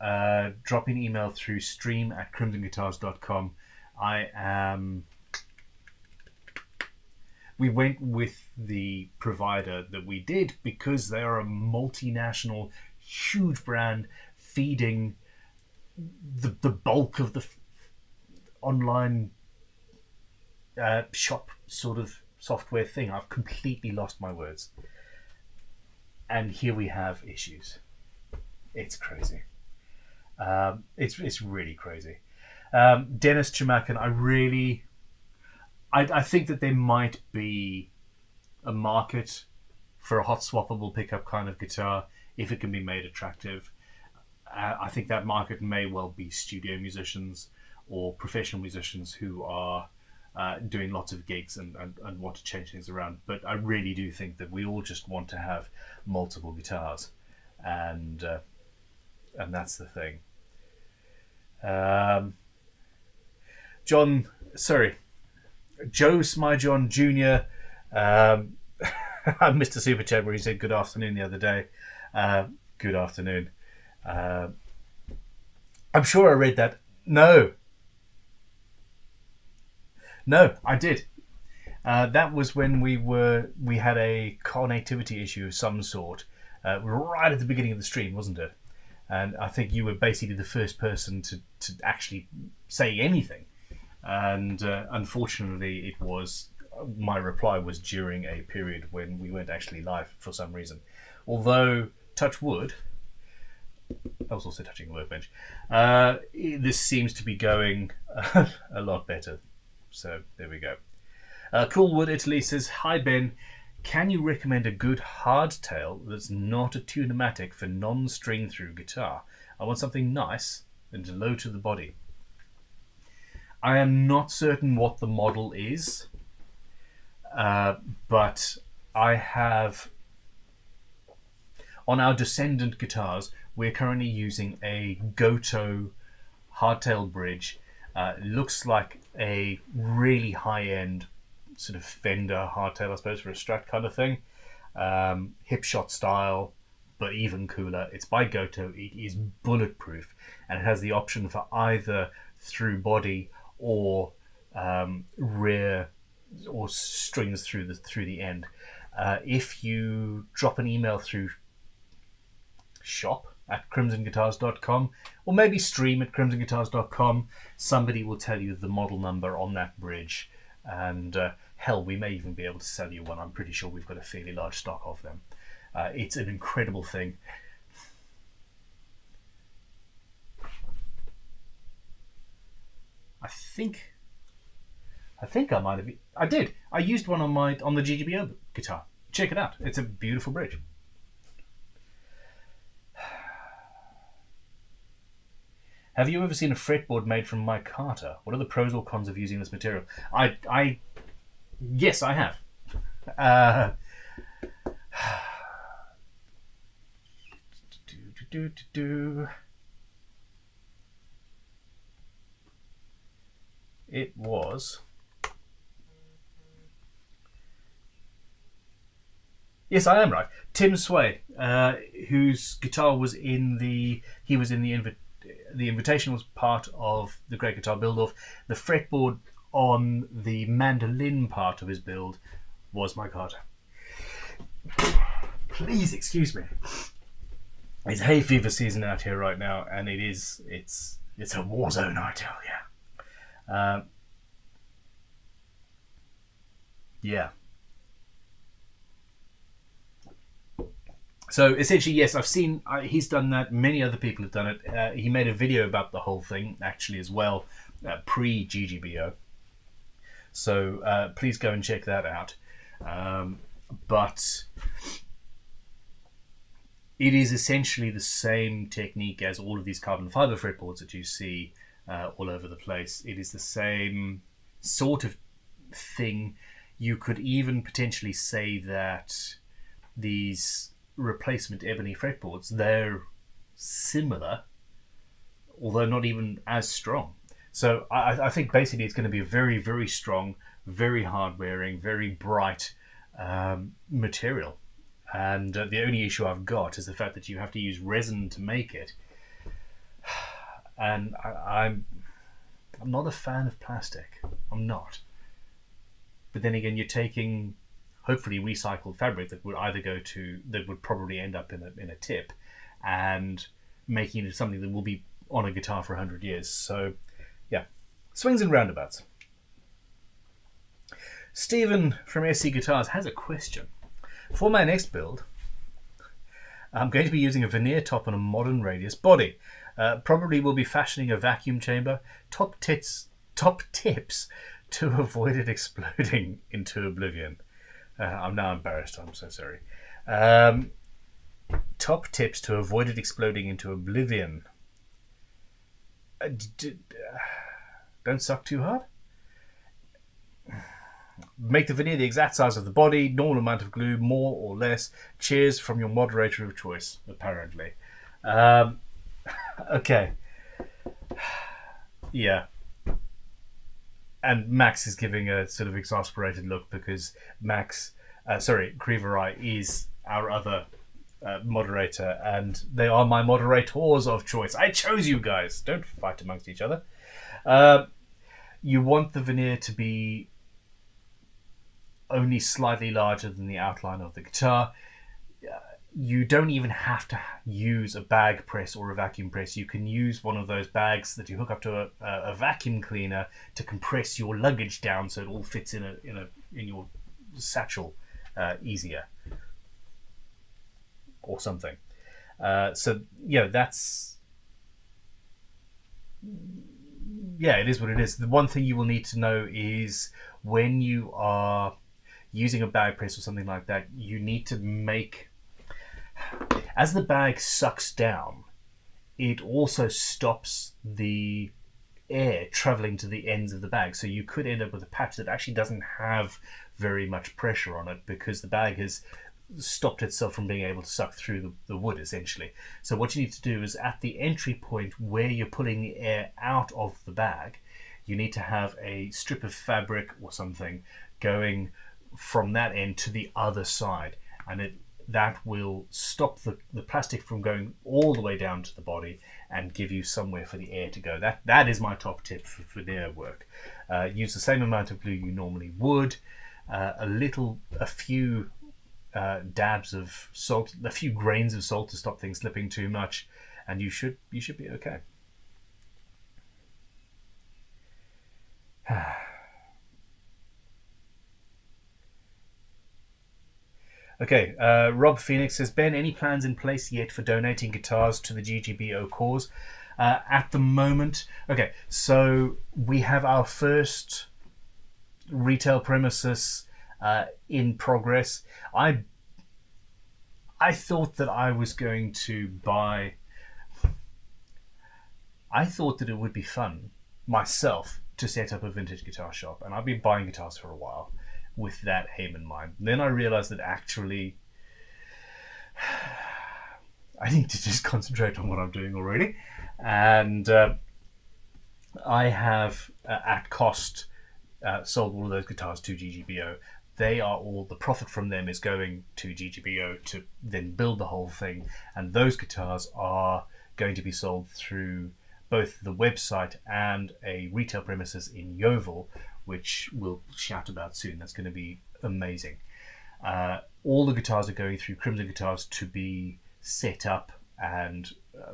Drop me an email through stream@crimsonguitars.com. We went with the provider that we did because they are a multinational, huge brand feeding the bulk of the online shop sort of software thing. I've completely lost my words. And here we have issues. It's crazy. It's really crazy. Dennis Chamakan, I think that there might be a market for a hot swappable pickup kind of guitar if it can be made attractive. I think that market may well be studio musicians or professional musicians who are doing lots of gigs and want to change things around. But I really do think that we all just want to have multiple guitars, and that's the thing. Joe Smyjohn Jr. I missed a super chat where he said good afternoon the other day. Good afternoon. I'm sure I read that. No, I did. That was when we had a connectivity issue of some sort right at the beginning of the stream, wasn't it? And I think you were basically the first person to actually say anything. And unfortunately, my reply was during a period when we weren't actually live for some reason. Although, touch wood, I was also touching the workbench, this seems to be going a lot better. So there we go. Coolwood Italy says, hi Ben, can you recommend a good hardtail that's not a tunematic for non-string through guitar? I want something nice and low to the body. I am not certain what the model is, but I have, on our Descendant guitars, we're currently using a Goto hardtail bridge. Looks like a really high-end sort of Fender hardtail, I suppose, for a Strat kind of thing. Hip shot style, but even cooler. It's by Goto. It is bulletproof, and it has the option for either through body or rear or strings through the end. If you drop an email through shop@crimsonguitars.com or maybe stream at crimsonguitars.com, somebody will tell you the model number on that bridge, and hell, we may even be able to sell you one. I'm pretty sure we've got a fairly large stock of them. It's an incredible thing. I think I might have. I did. I used one on the GGBO guitar. Check it out. It's a beautiful bridge. Have you ever seen a fretboard made from micarta? What are the pros or cons of using this material? Yes, I have. It was. Yes, I am right. Tim Sway, whose guitar was in the invitation was part of the Great Guitar Build-Off. The fretboard on the mandolin part of his build was micarta. Please excuse me. It's hay fever season out here right now, and it's a war zone, I tell you. Yeah. So essentially, yes, I've seen he's done that. Many other people have done it. He made a video about the whole thing actually as well, pre-GGBO. So please go and check that out. But it is essentially the same technique as all of these carbon fiber fretboards that you see all over the place. It is the same sort of thing. You could even potentially say that these replacement ebony fretboards, they're similar, although not even as strong. So I think basically it's going to be a very, very strong, very hard wearing, very bright material. And the only issue I've got is the fact that you have to use resin to make it. And I'm not a fan of plastic. I'm not. But then again, you're taking hopefully recycled fabric that would probably end up in a tip, and making it something that will be on a guitar for 100 years. So yeah, swings and roundabouts. Stephen from SC Guitars has a question. For my next build, I'm going to be using a veneer top on a modern radius body. Probably will be fashioning a vacuum chamber. Top tips to avoid it exploding into oblivion. I'm now embarrassed. I'm so sorry. Top tips to avoid it exploding into oblivion. Don't suck too hard. Make the veneer the exact size of the body. Normal amount of glue, more or less. Cheers from your moderator of choice, apparently. Okay. Yeah. And Max is giving a sort of exasperated look because Creeverai is our other moderator, and they are my moderators of choice. I chose you guys. Don't fight amongst each other. You want the veneer to be only slightly larger than the outline of the guitar. You don't even have to use a bag press or a vacuum press. You can use one of those bags that you hook up to a vacuum cleaner to compress your luggage down so it all fits in your satchel easier, or something. So yeah, it is what it is. The one thing you will need to know is when you are using a bag press or something like that, you need to make, as the bag sucks down, it also stops the air traveling to the ends of the bag. So you could end up with a patch that actually doesn't have very much pressure on it because the bag has stopped itself from being able to suck through the wood, essentially. So what you need to do is at the entry point where you're pulling the air out of the bag, you need to have a strip of fabric or something going from that end to the other side, and that will stop the plastic from going all the way down to the body and give you somewhere for the air to go. That is my top tip for their work. Use the same amount of glue you normally would, a few dabs of salt, a few grains of salt to stop things slipping too much, and you should be okay. Okay, Rob Phoenix says, Ben, any plans in place yet for donating guitars to the GGBO cause? At the moment, okay, so we have our first retail premises in progress. I thought that I was going to buy... I thought that it would be fun, myself, to set up a vintage guitar shop, and I've been buying guitars for a while with that aim in mind. Then I realized that actually I need to just concentrate on what I'm doing already, and I have at cost sold all of those guitars to GGBO. They are all, the profit from them is going to GGBO to then build the whole thing, and those guitars are going to be sold through both the website and a retail premises in Yeovil, which we'll shout about soon. That's going to be amazing. All the guitars are going through Crimson Guitars to be set up and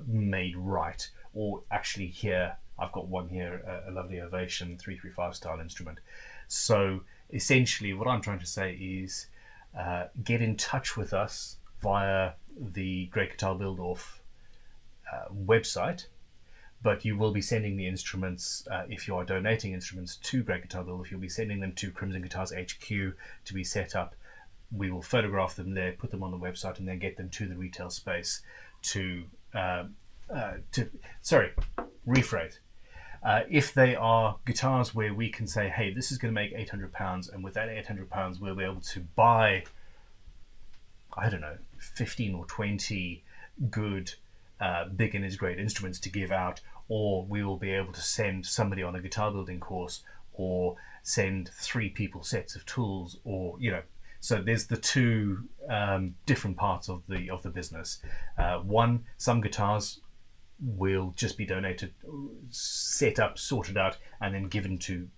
made right. Or actually here, I've got one here, a lovely Ovation 335 style instrument. So essentially what I'm trying to say is get in touch with us via the Great Guitar Build-Off website, but you will be sending the instruments, if you are donating instruments to Great Guitar Build-Off, you'll be sending them to Crimson Guitars HQ to be set up. We will photograph them there, put them on the website, and then get them to the retail space rephrase. If they are guitars where we can say, hey, this is going to make £800, and with that £800 we'll be able to buy, I don't know, 15 or 20 good beginner's grade instruments to give out, or we will be able to send somebody on a guitar building course, or send 3 people sets of tools, or so there's the two different parts of the business. One, some guitars will just be donated, set up, sorted out, and then given to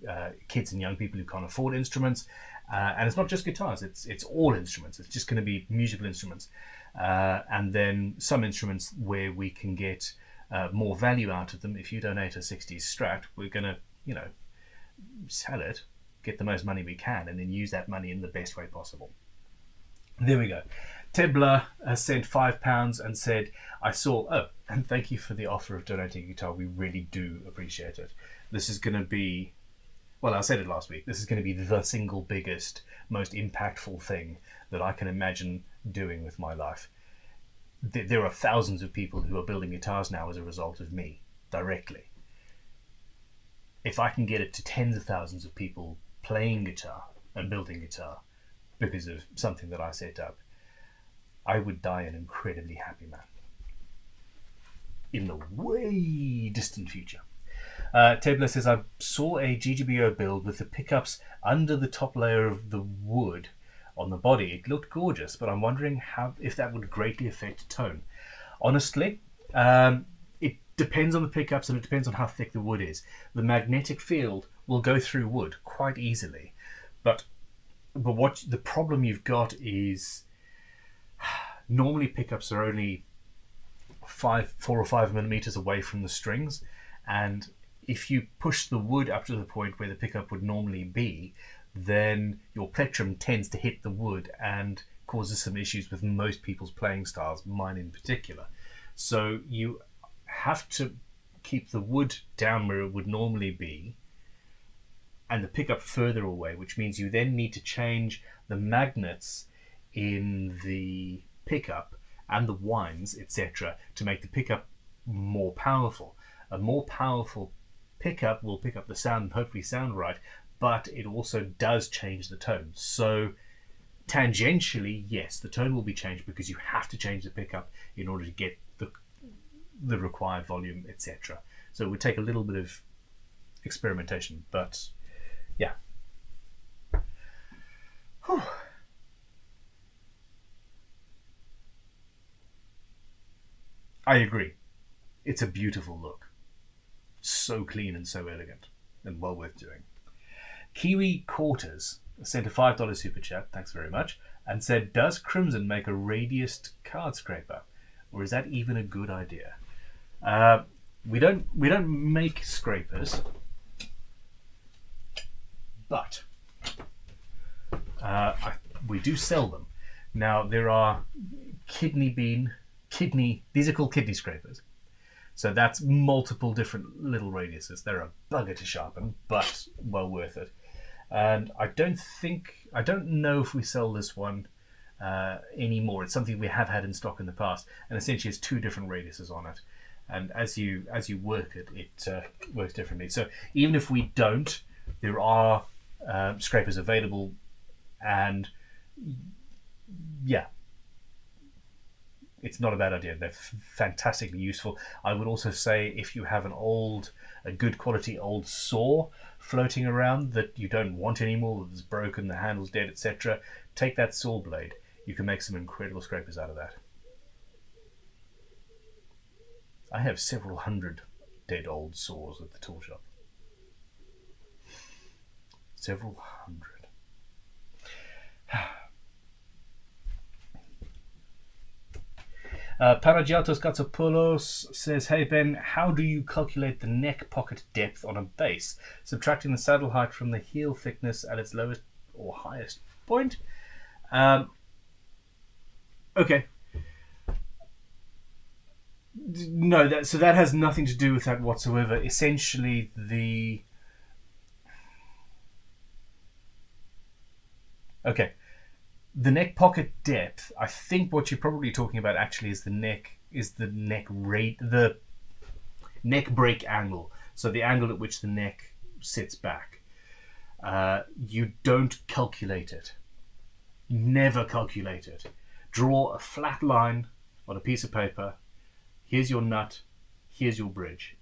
kids and young people who can't afford instruments. And it's not just guitars, it's all instruments. It's just going to be musical instruments. And then some instruments where we can get more value out of them. If you donate a 60s Strat, we're going to, sell it, get the most money we can, and then use that money in the best way possible. There we go. Tebler has sent £5 and said, and thank you for the offer of donating a guitar. We really do appreciate it. This is going to be, well, I said it last week, this is going to be the single biggest, most impactful thing that I can imagine doing with my life. There are thousands of people who are building guitars now as a result of me, directly. If I can get it to tens of thousands of people playing guitar and building guitar because of something that I set up, I would die an incredibly happy man in the way distant future. Tebler says, I saw a GGBO build with the pickups under the top layer of the wood on the body. It looked gorgeous, but I'm wondering if that would greatly affect tone. Honestly, it depends on the pickups, and it depends on how thick the wood is. The magnetic field will go through wood quite easily, but what the problem you've got is normally pickups are only 4 or 5 millimeters away from the strings, and if you push the wood up to the point where the pickup would normally be, then your plectrum tends to hit the wood and causes some issues with most people's playing styles, mine in particular. So you have to keep the wood down where it would normally be and the pickup further away, which means you then need to change the magnets in the pickup and the winds, etc., to make the pickup more powerful. A more powerful pickup will pick up the sound and hopefully sound right, but it also does change the tone. So tangentially, yes, the tone will be changed because you have to change the pickup in order to get the required volume, etc. So it would take a little bit of experimentation, but yeah. Whew. I agree. It's a beautiful look. So clean and so elegant. And well worth doing. Kiwi Quarters sent a $5 super chat, thanks very much, and said, does Crimson make a radiused card scraper? Or is that even a good idea? We don't make scrapers, but we do sell them. Now there are these are called kidney scrapers. So that's multiple different little radiuses. They're a bugger to sharpen, but well worth it. And I don't know if we sell this one anymore. It's something we have had in stock in the past, and essentially it's two different radiuses on it. And as you work it, it works differently. So even if we don't, there are scrapers available, and yeah, it's not a bad idea. They're fantastically useful. I would also say if you have a good quality old saw floating around that you don't want anymore, that's broken, the handle's dead, etc., take that saw blade. You can make some incredible scrapers out of that. I have several hundred dead old saws at the tool shop. Several hundred. Panagiatos Katsopoulos says, hey Ben, how do you calculate the neck pocket depth on a base, subtracting the saddle height from the heel thickness at its lowest or highest point? Okay. No, that has nothing to do with that whatsoever. Essentially, the neck pocket depth. I think what you're probably talking about actually is the neck break angle. So the angle at which the neck sits back. You don't calculate it. Never calculate it. Draw a flat line on a piece of paper. Here's your nut. Here's your bridge.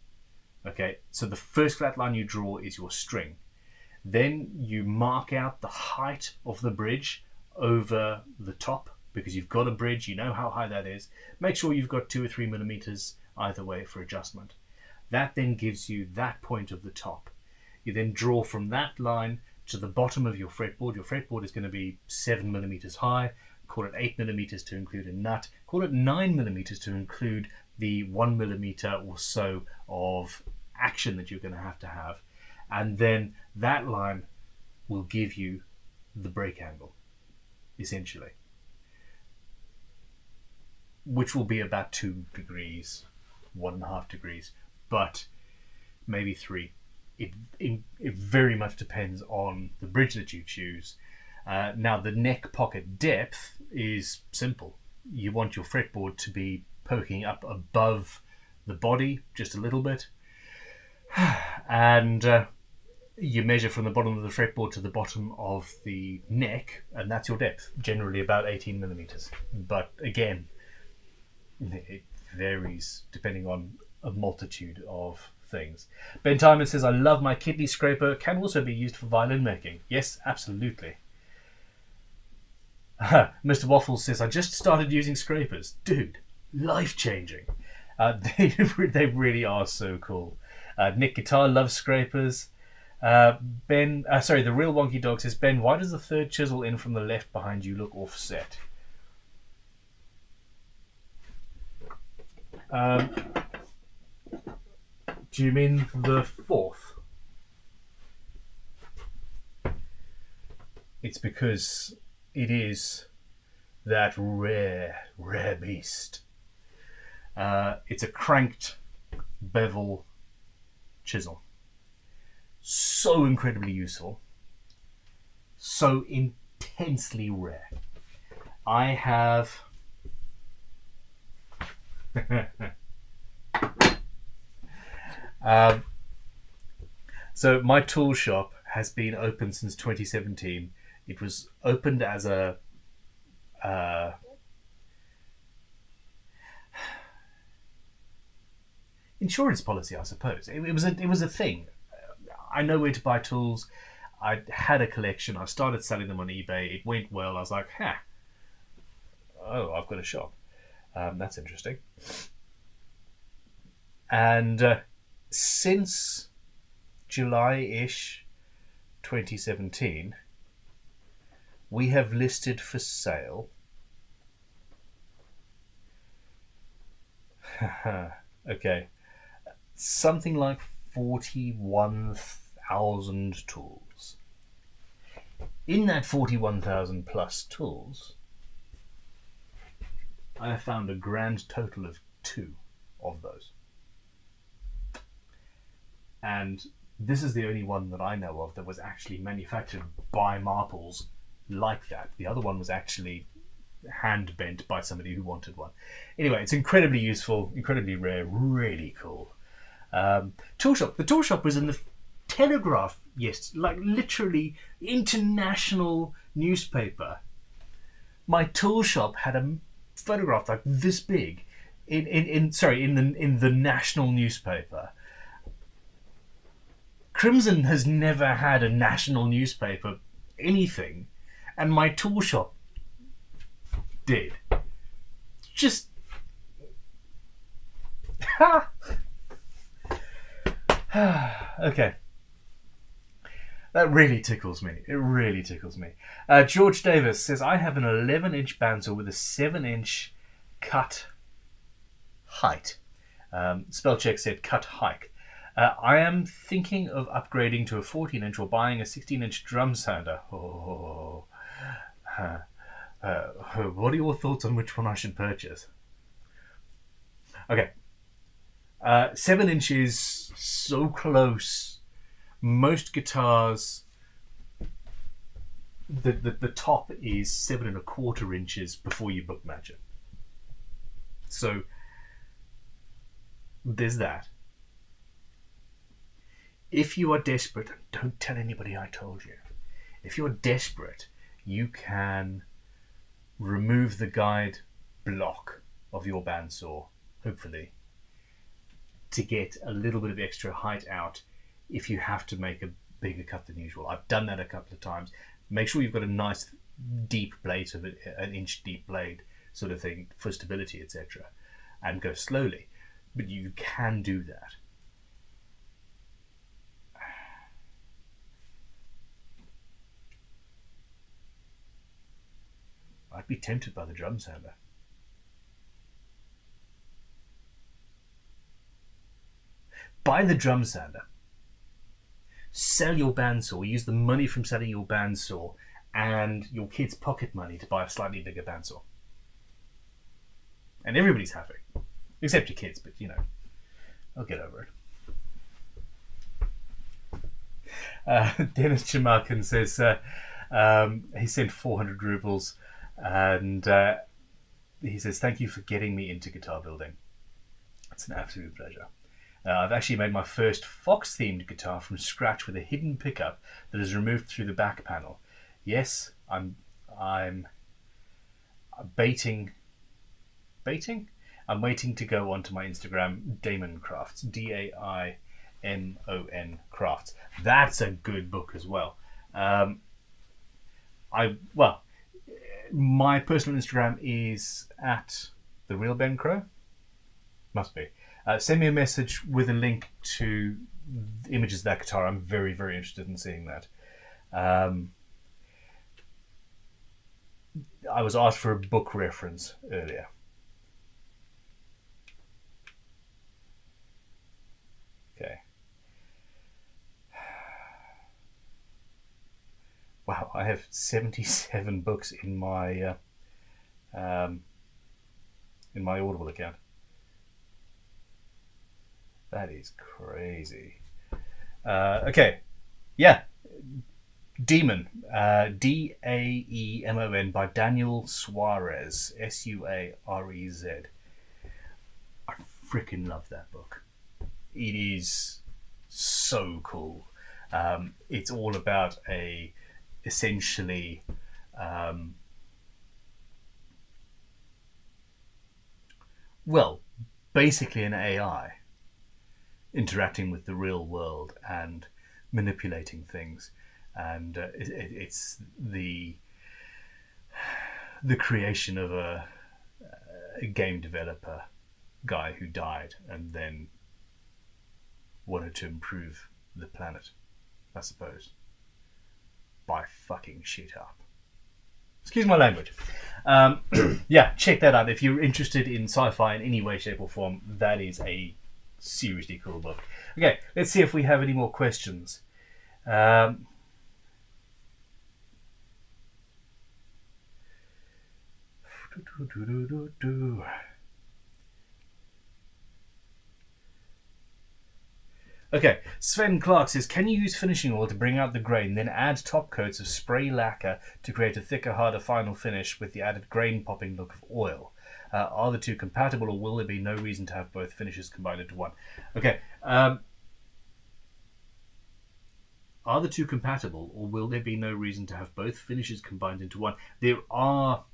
Okay, so the first flat line you draw is your string. Then you mark out the height of the bridge over the top, because you've got a bridge, you know how high that is. Make sure you've got 2 or 3 millimeters either way for adjustment. That then gives you that point of the top. You then draw from that line to the bottom of your fretboard. Your fretboard is going to be 7 millimeters high. Call it 8 millimeters to include a nut. Call it 9 millimeters to include the 1 millimeter or so of action that you're going to have. And then that line will give you the break angle, essentially, which will be about 2 degrees, 1.5 degrees, but maybe 3. It very much depends on the bridge that you choose. Now, the neck pocket depth is simple. You want your fretboard to be poking up above the body just a little bit, and you measure from the bottom of the fretboard to the bottom of the neck, and that's your depth, generally about 18 millimeters. But again, it varies depending on a multitude of things. Ben Timon says, I love my kidney scraper, can also be used for violin making. Yes, absolutely. Mr. Waffles says, I just started using scrapers. Dude, life-changing. They really are so cool. Nick Guitar loves scrapers. The Real Wonky Dog says, Ben, why does the third chisel in from the left behind you look offset? Do you mean the fourth? It's because it is that rare beast. It's a cranked bevel chisel. So incredibly useful. So intensely rare. I have... So my tool shop has been open since 2017. It was opened as a insurance policy, I suppose. It was a thing. I know where to buy tools. I had a collection. I started selling them on eBay. It went well. I was like, oh, I've got a shop. That's interesting. And since July-ish 2017, we have listed for sale okay, something like 41,000 tools. In that 41,000 plus tools, I have found a grand total of 2 of those. And this is the only one that I know of that was actually manufactured by Marples like that. The other one was actually hand bent by somebody who wanted one. Anyway, it's incredibly useful, incredibly rare, really cool. Tool shop. The tool shop was in the Telegraph, yes, like literally international newspaper. My tool shop had a photograph like this big in the national newspaper. Crimson has never had a national newspaper anything, and my tool shop did. Just okay. That really tickles me. It really tickles me. George Davis says, I have an 11-inch bandsaw with a 7-inch cut height. Spell check said cut hike. I am thinking of upgrading to a 14-inch or buying a 16-inch drum sander. What are your thoughts on which one I should purchase? Okay. 7 inches, so close. Most guitars, the top is 7¼ inches before you book match it. So there's that. If you are desperate, don't tell anybody I told you. If you're desperate, you can remove the guide block of your bandsaw, hopefully, to get a little bit of extra height out if you have to make a bigger cut than usual. I've done that a couple of times. Make sure you've got a nice deep blade, so that an inch deep blade sort of thing for stability, etc., and go slowly. But you can do that. I'd be tempted by the drum sander. Buy the drum sander. Sell your bandsaw. Use the money from selling your bandsaw and your kids' pocket money to buy a slightly bigger bandsaw. And everybody's happy. Except your kids, but you know, I'll get over it. Dennis Chamakin says he sent 400 rubles and he says, thank you for getting me into guitar building. It's an absolute pleasure. I've actually made my first Fox-themed guitar from scratch with a hidden pickup that is removed through the back panel. Yes, I'm baiting. I'm waiting to go onto my Instagram, Damon Crafts, Dainon Crafts. That's a good book as well. My personal Instagram is at the real Ben Crowe. Must be. Send me a message with a link to images of that guitar. I'm very, very interested in seeing that. I was asked for a book reference earlier. Okay. Wow, I have 77 books in my Audible account. That is crazy. Okay, yeah, Demon, Daemon by Daniel Suarez, Suarez. I freaking love that book. It is so cool. It's all about essentially basically an AI interacting with the real world and manipulating things. and it's the creation of a game developer guy who died and then wanted to improve the planet, I suppose, by fucking shit up. Excuse my language. Yeah, check that out. If you're interested in sci-fi in any way, shape or form, that is a seriously cool book. Okay, let's see if we have any more questions. Okay, Sven Clark says, can you use finishing oil to bring out the grain, then add top coats of spray lacquer to create a thicker, harder final finish with the added grain popping look of oil? Are the two compatible, or will there be no reason to have both finishes combined into one? Okay, are the two compatible, or will there be no reason to have both finishes combined into one? There are...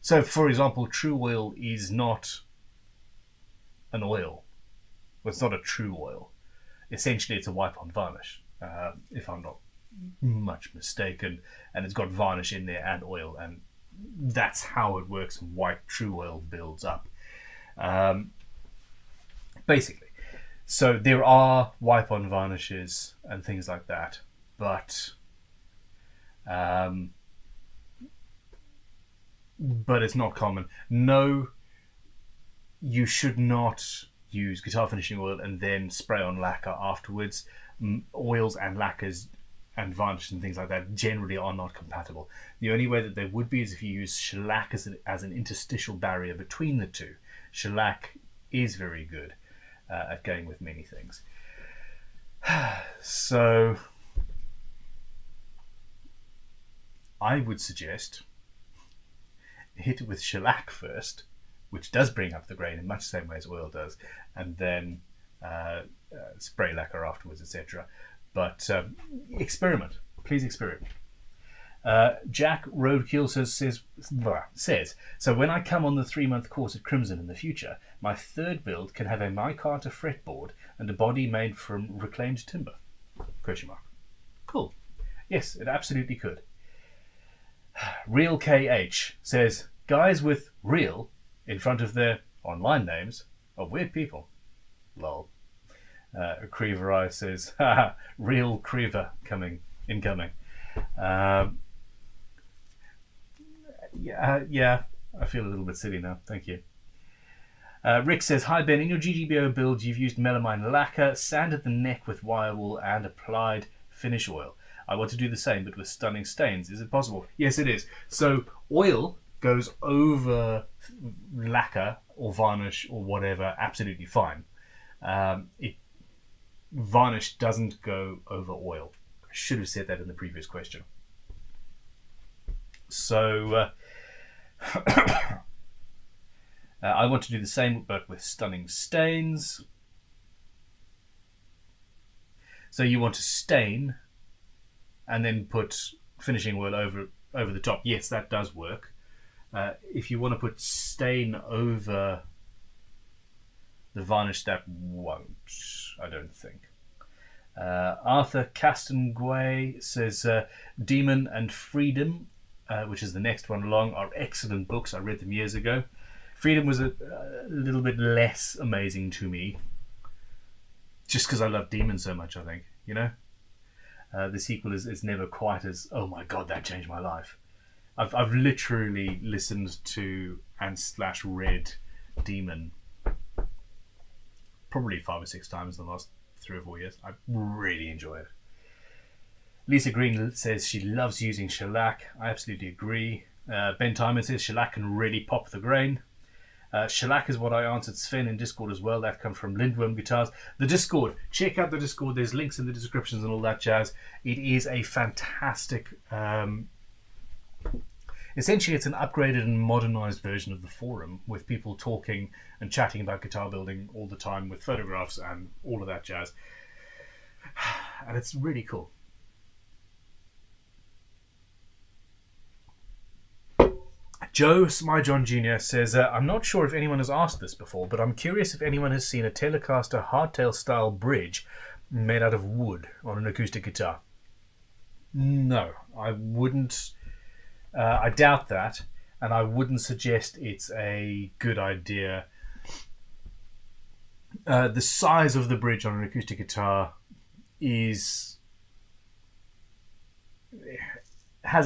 So, for example, true oil is not an oil. Well, it's not a true oil. Essentially, it's a wipe-on varnish, if I'm not much mistaken. And it's got varnish in there and oil, and that's how it works and why true oil builds up. Basically. So there are wipe-on varnishes and things like that, but it's not common. No, you should not use guitar finishing oil and then spray on lacquer afterwards. Oils and lacquers and varnish and things like that generally are not compatible. The only way that they would be is if you use shellac as an interstitial barrier between the two. Shellac is very good at going with many things. So I would suggest hit it with shellac first, which does bring up the grain in much the same way as oil does, and then spray lacquer afterwards, etc. But experiment. Please experiment. Jack Roadkill says, so when I come on the 3-month course at Crimson in the future, my third build can have a micarta fretboard and a body made from reclaimed timber? ? Cool. Yes, it absolutely could. Real KH says, guys with real in front of their online names are weird people. Lol. Creever says, haha, real Creever incoming. Yeah, I feel a little bit silly now. Thank you. Rick says, hi Ben, in your GGBO build you've used melamine lacquer, sanded the neck with wirewool and applied finish oil. I want to do the same but with stunning stains. Is it possible? Yes, it is. So oil goes over lacquer or varnish or whatever absolutely fine. Varnish doesn't go over oil. I should have said that in the previous question. So I want to do the same but with stunning stains. So you want to stain and then put finishing oil over the top. Yes, that does work. If you want to put stain over the varnish, that won't, I don't think. Arthur Castanguay says, Demon and Freedom, which is the next one along, are excellent books. I read them years ago. Freedom was a little bit less amazing to me, just because I love Demon so much, I think, you know? The sequel is never quite as, oh my god, that changed my life. I've literally listened to and / read Demon probably 5 or 6 times in the last 3 or 4 years. I really enjoy it. Lisa Green says she loves using shellac. I absolutely agree. Ben Timon says shellac can really pop the grain. Shellac is what I answered Sven in Discord as well. That comes from Lindworm Guitars. The Discord. Check out the Discord. There's links in the descriptions and all that jazz. It is a fantastic... essentially, it's an upgraded and modernized version of the forum with people talking and chatting about guitar building all the time with photographs and all of that jazz. And it's really cool. Joe Smyjohn Jr. says, I'm not sure if anyone has asked this before, but I'm curious if anyone has seen a Telecaster hardtail style bridge made out of wood on an acoustic guitar? No, I wouldn't. I doubt that, and I wouldn't suggest it's a good idea. The size of the bridge on an acoustic guitar has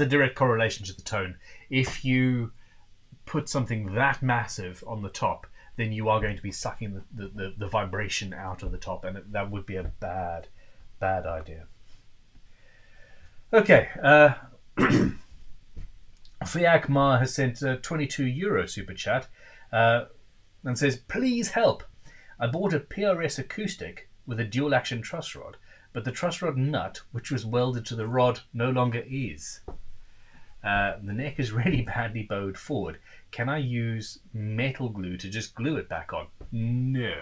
a direct correlation to the tone. If you put something that massive on the top, then you are going to be sucking the vibration out of the top, and that would be a bad idea. Okay, Fiak Ma has sent a €22 super chat and says, please help. I bought a PRS acoustic with a dual action truss rod, but the truss rod nut, which was welded to the rod, no longer is. The neck is really badly bowed forward. Can I use metal glue to just glue it back on? No.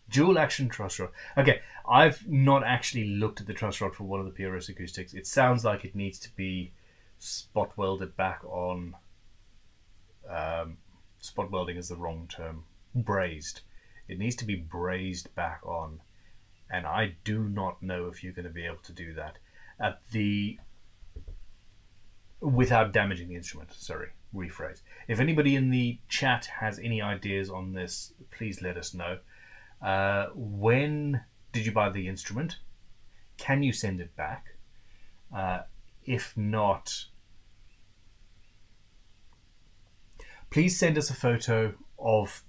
Dual action truss rod. Okay, I've not actually looked at the truss rod for one of the PRS acoustics. It sounds like it needs to be spot welded back on. Spot welding is the wrong term. Brazed. It needs to be brazed back on, and I do not know if you're going to be able to do that without damaging the instrument. Sorry, rephrase. If anybody in the chat has any ideas on this, please let us know. When did you buy the instrument? Can you send it back? If not, please send us a photo of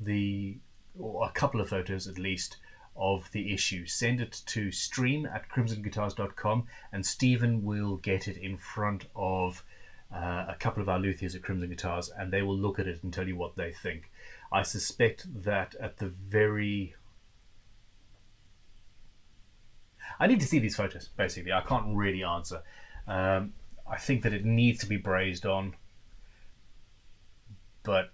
or a couple of photos at least, of the issue. Send it to stream@crimsonguitars.com, and Stephen will get it in front of a couple of our luthiers at Crimson Guitars, and they will look at it and tell you what they think. I suspect that I need to see these photos, basically. I can't really answer. I think that it needs to be brazed on, but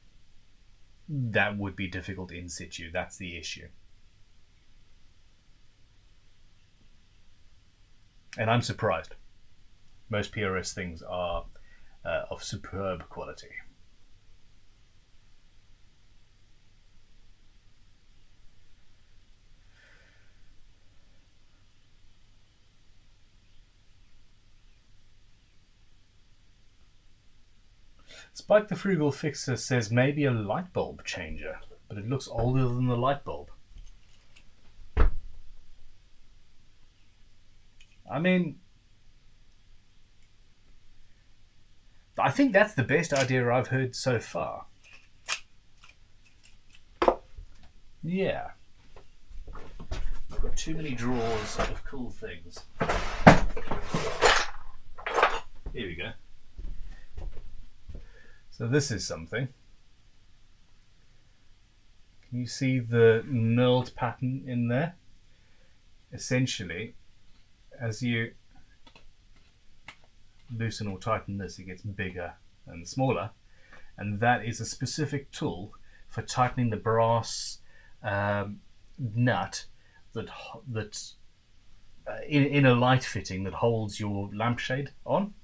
that would be difficult in situ. That's the issue. And I'm surprised. Most PRS things are of superb quality. Spike the Frugal Fixer says maybe a light bulb changer, but it looks older than the light bulb. I mean, I think that's the best idea I've heard so far. Yeah. I've got too many drawers of cool things. Here we go. So this is something. Can you see the knurled pattern in there? Essentially, as you loosen or tighten this, it gets bigger and smaller, and that is a specific tool for tightening the brass nut that in a light fitting that holds your lampshade on.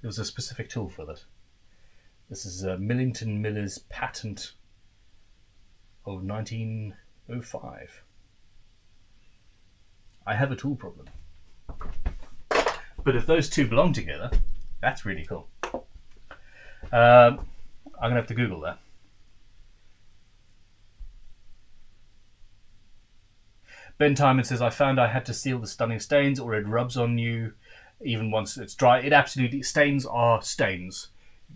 There was a specific tool for that. This is Millington Miller's patent of 1905. I have a tool problem. But if those two belong together, that's really cool. I'm going to have to Google that. Ben Timon says, I found I had to seal the stunning stains or it rubs on you even once it's dry. It absolutely, stains are stains.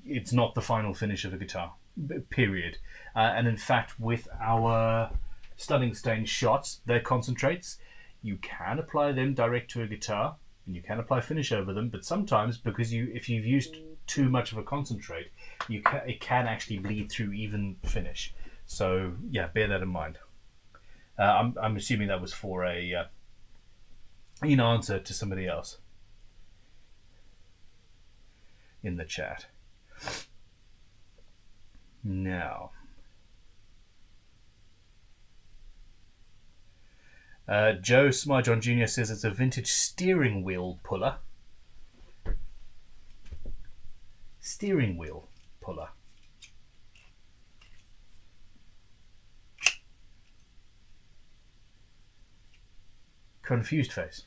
It's not the final finish of a guitar, period. And in fact, with our stunning stain shots, they're concentrates. You can apply them direct to a guitar, and you can apply finish over them, but sometimes, because if you've used too much of a concentrate, it can actually bleed through even finish. So yeah, bear that in mind. I'm assuming that was for in answer to somebody else in the chat. Now, Joe Smarjohn Jr. says it's a vintage steering wheel puller. steering wheel puller. Confused face.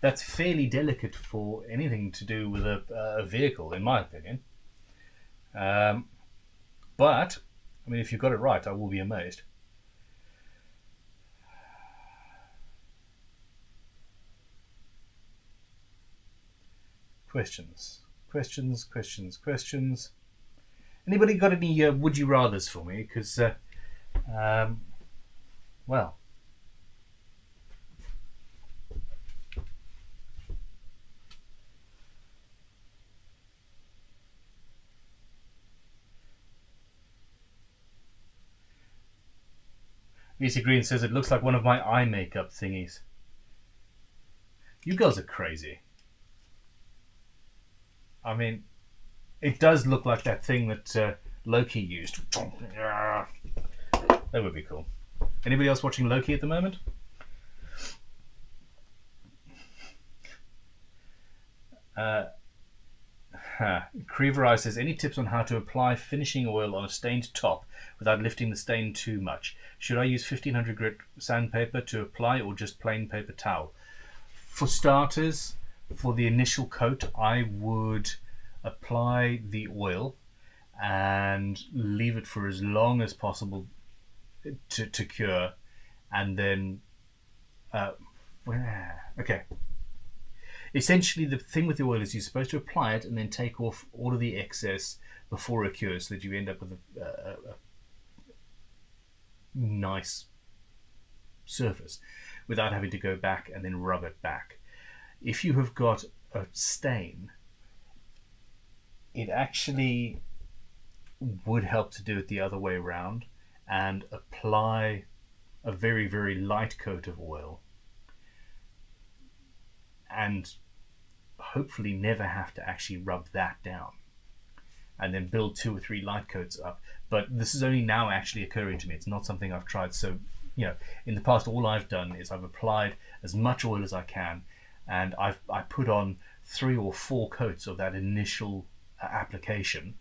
That's fairly delicate for anything to do with a vehicle, in my opinion. But, I mean, if you got it right, I will be amazed. Questions. Anybody got any would you rathers for me? Because, well, Lisa Green says it looks like one of my eye makeup thingies. You girls are crazy. I mean, it does look like that thing that Loki used. That would be cool. Anybody else watching Loki at the moment? Creever says, any tips on how to apply finishing oil on a stained top without lifting the stain too much? Should I use 1500 grit sandpaper to apply or just plain paper towel? For starters, for the initial coat, I would apply the oil and leave it for as long as possible to cure, and then okay. Essentially, the thing with the oil is you're supposed to apply it and then take off all of the excess before it cures, so that you end up with a nice surface without having to go back and then rub it back. If you have got a stain, it actually would help to do it the other way around and apply a very, very light coat of oil and hopefully never have to actually rub that down and then build 2 or 3 light coats up. But this is only now actually occurring to me. It's not something I've tried. So, you know, in the past, all I've done is I've applied as much oil as I can, and I put on 3 or 4 coats of that initial application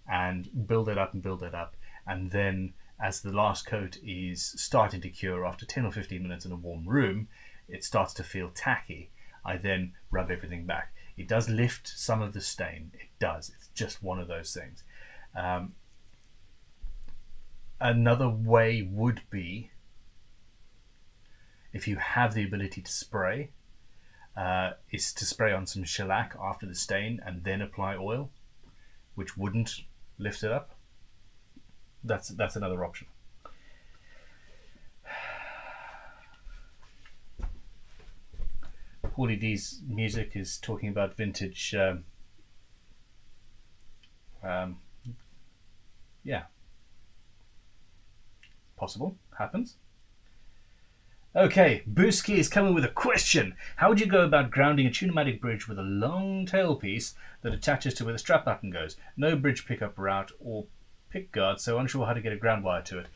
and build it up, and then as the last coat is starting to cure after 10 or 15 minutes in a warm room, it starts to feel tacky. I then rub everything back. It does lift some of the stain. It does. It's just one of those things. Another way would be, if you have the ability to spray, is to spray on some shellac after the stain and then apply oil, which wouldn't lift it up. That's another option. Paulie D's music is talking about vintage. Yeah, possible, happens. Okay, Booski is coming with a question. How would you go about grounding a tune-o-matic bridge with a long tailpiece that attaches to where the strap button goes? No bridge pickup route or pick guard, so unsure how to get a ground wire to it.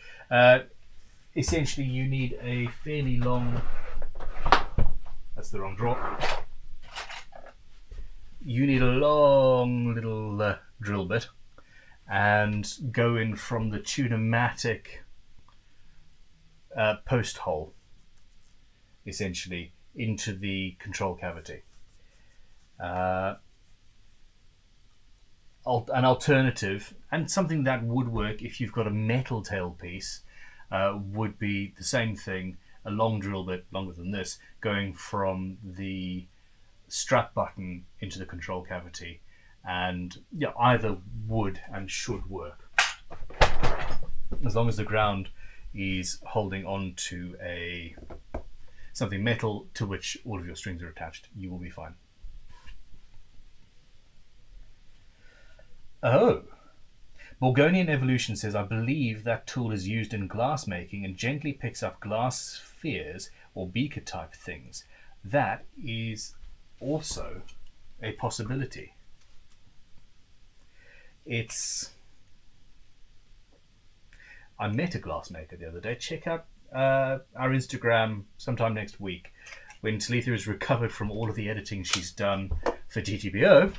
Essentially, you need a fairly long... That's the wrong drawer. You need a long little drill bit and go in from the tune-o-matic post hole, essentially, into the control cavity. An alternative, and something that would work if you've got a metal tailpiece, would be the same thing, a long drill bit, longer than this, going from the strap button into the control cavity, and yeah, either would and should work, as long as the ground is holding on to something metal to which all of your strings are attached. You will be fine. Oh, Morgonian Evolution says, I believe that tool is used in glass making and gently picks up glass spheres or beaker type things. That is also a possibility. I met a glassmaker the other day. Check out our Instagram sometime next week when Talitha has recovered from all of the editing she's done for GTBO.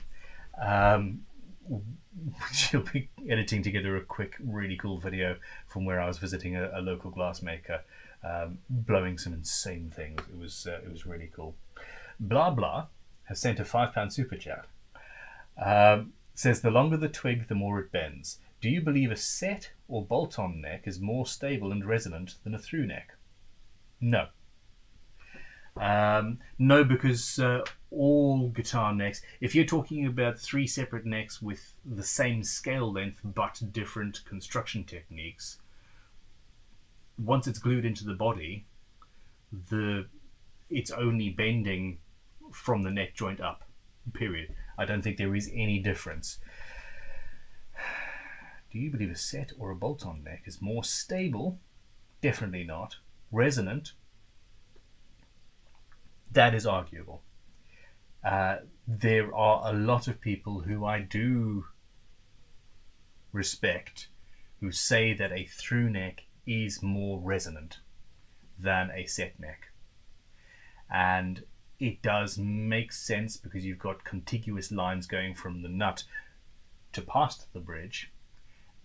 She'll be editing together a quick, really cool video from where I was visiting a local glassmaker, blowing some insane things. It was really cool. Blah blah has sent a £5 super chat. Says the longer the twig, the more it bends. Do you believe a set or bolt-on neck is more stable and resonant than a through neck? No. No, because all guitar necks, if you're talking about 3 separate necks with the same scale length but different construction techniques, once it's glued into the body, it's only bending from the neck joint up, period. I don't think there is any difference. Do you believe a set or a bolt-on neck is more stable? Definitely not. Resonant? That is arguable. There are a lot of people who I do respect who say that a through neck is more resonant than a set neck. And it does make sense because you've got contiguous lines going from the nut to past the bridge,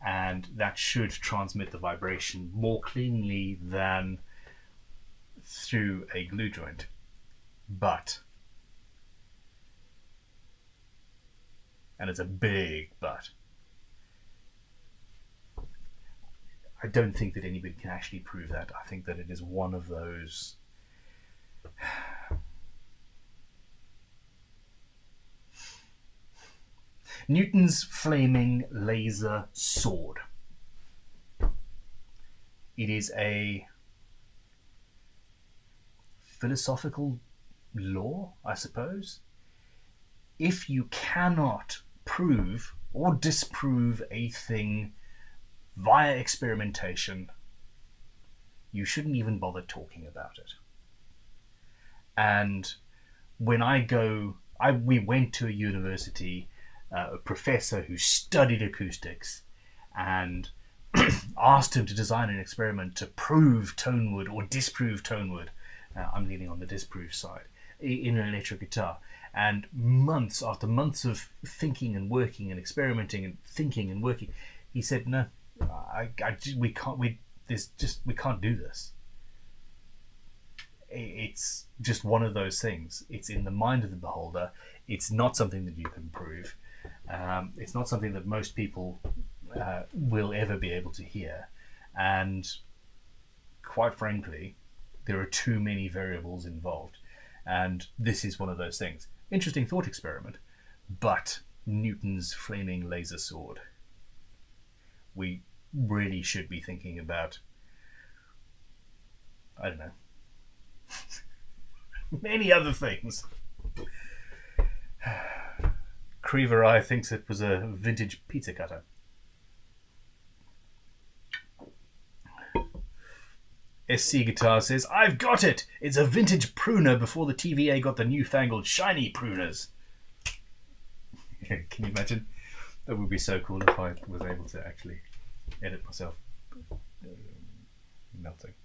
and that should transmit the vibration more cleanly than through a glue joint. But, and it's a big but, I don't think that anybody can actually prove that. I think that it is one of those Newton's flaming laser sword. It is a philosophical law, I suppose. If you cannot prove or disprove a thing via experimentation, you shouldn't even bother talking about it. And when we went to a university, a professor who studied acoustics, and asked him to design an experiment to prove tone wood or disprove tone wood. I'm leaning on the disprove side in an electric guitar. And months after months of thinking and working and experimenting and thinking and working, he said, "No, we can't do this. It's just one of those things. It's in the mind of the beholder. It's not something that you can prove. It's not something that most people will ever be able to hear. And quite frankly, there are too many variables involved. And this is one of those things. Interesting thought experiment, but Newton's flaming laser sword. We really should be thinking about, I don't know, many other things. Creverai thinks it was a vintage pizza cutter. SC Guitar says, "I've got it! It's a vintage pruner before the TVA got the newfangled shiny pruners." Can you imagine? That would be so cool if I was able to actually edit myself melting.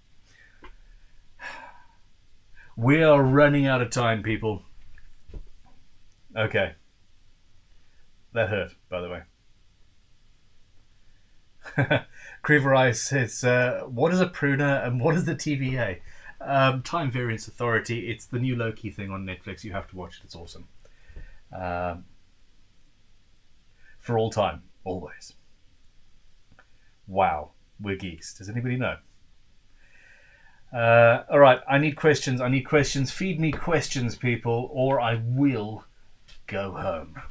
We are running out of time, people. Okay. That hurt, by the way. Creverai says, what is a pruner and what is the TVA? Time Variance Authority. It's the new Loki thing on Netflix. You have to watch it. It's awesome. For all time. Always. Wow. We're geeks. Does anybody know? Alright. I need questions. Feed me questions, people, or I will go home.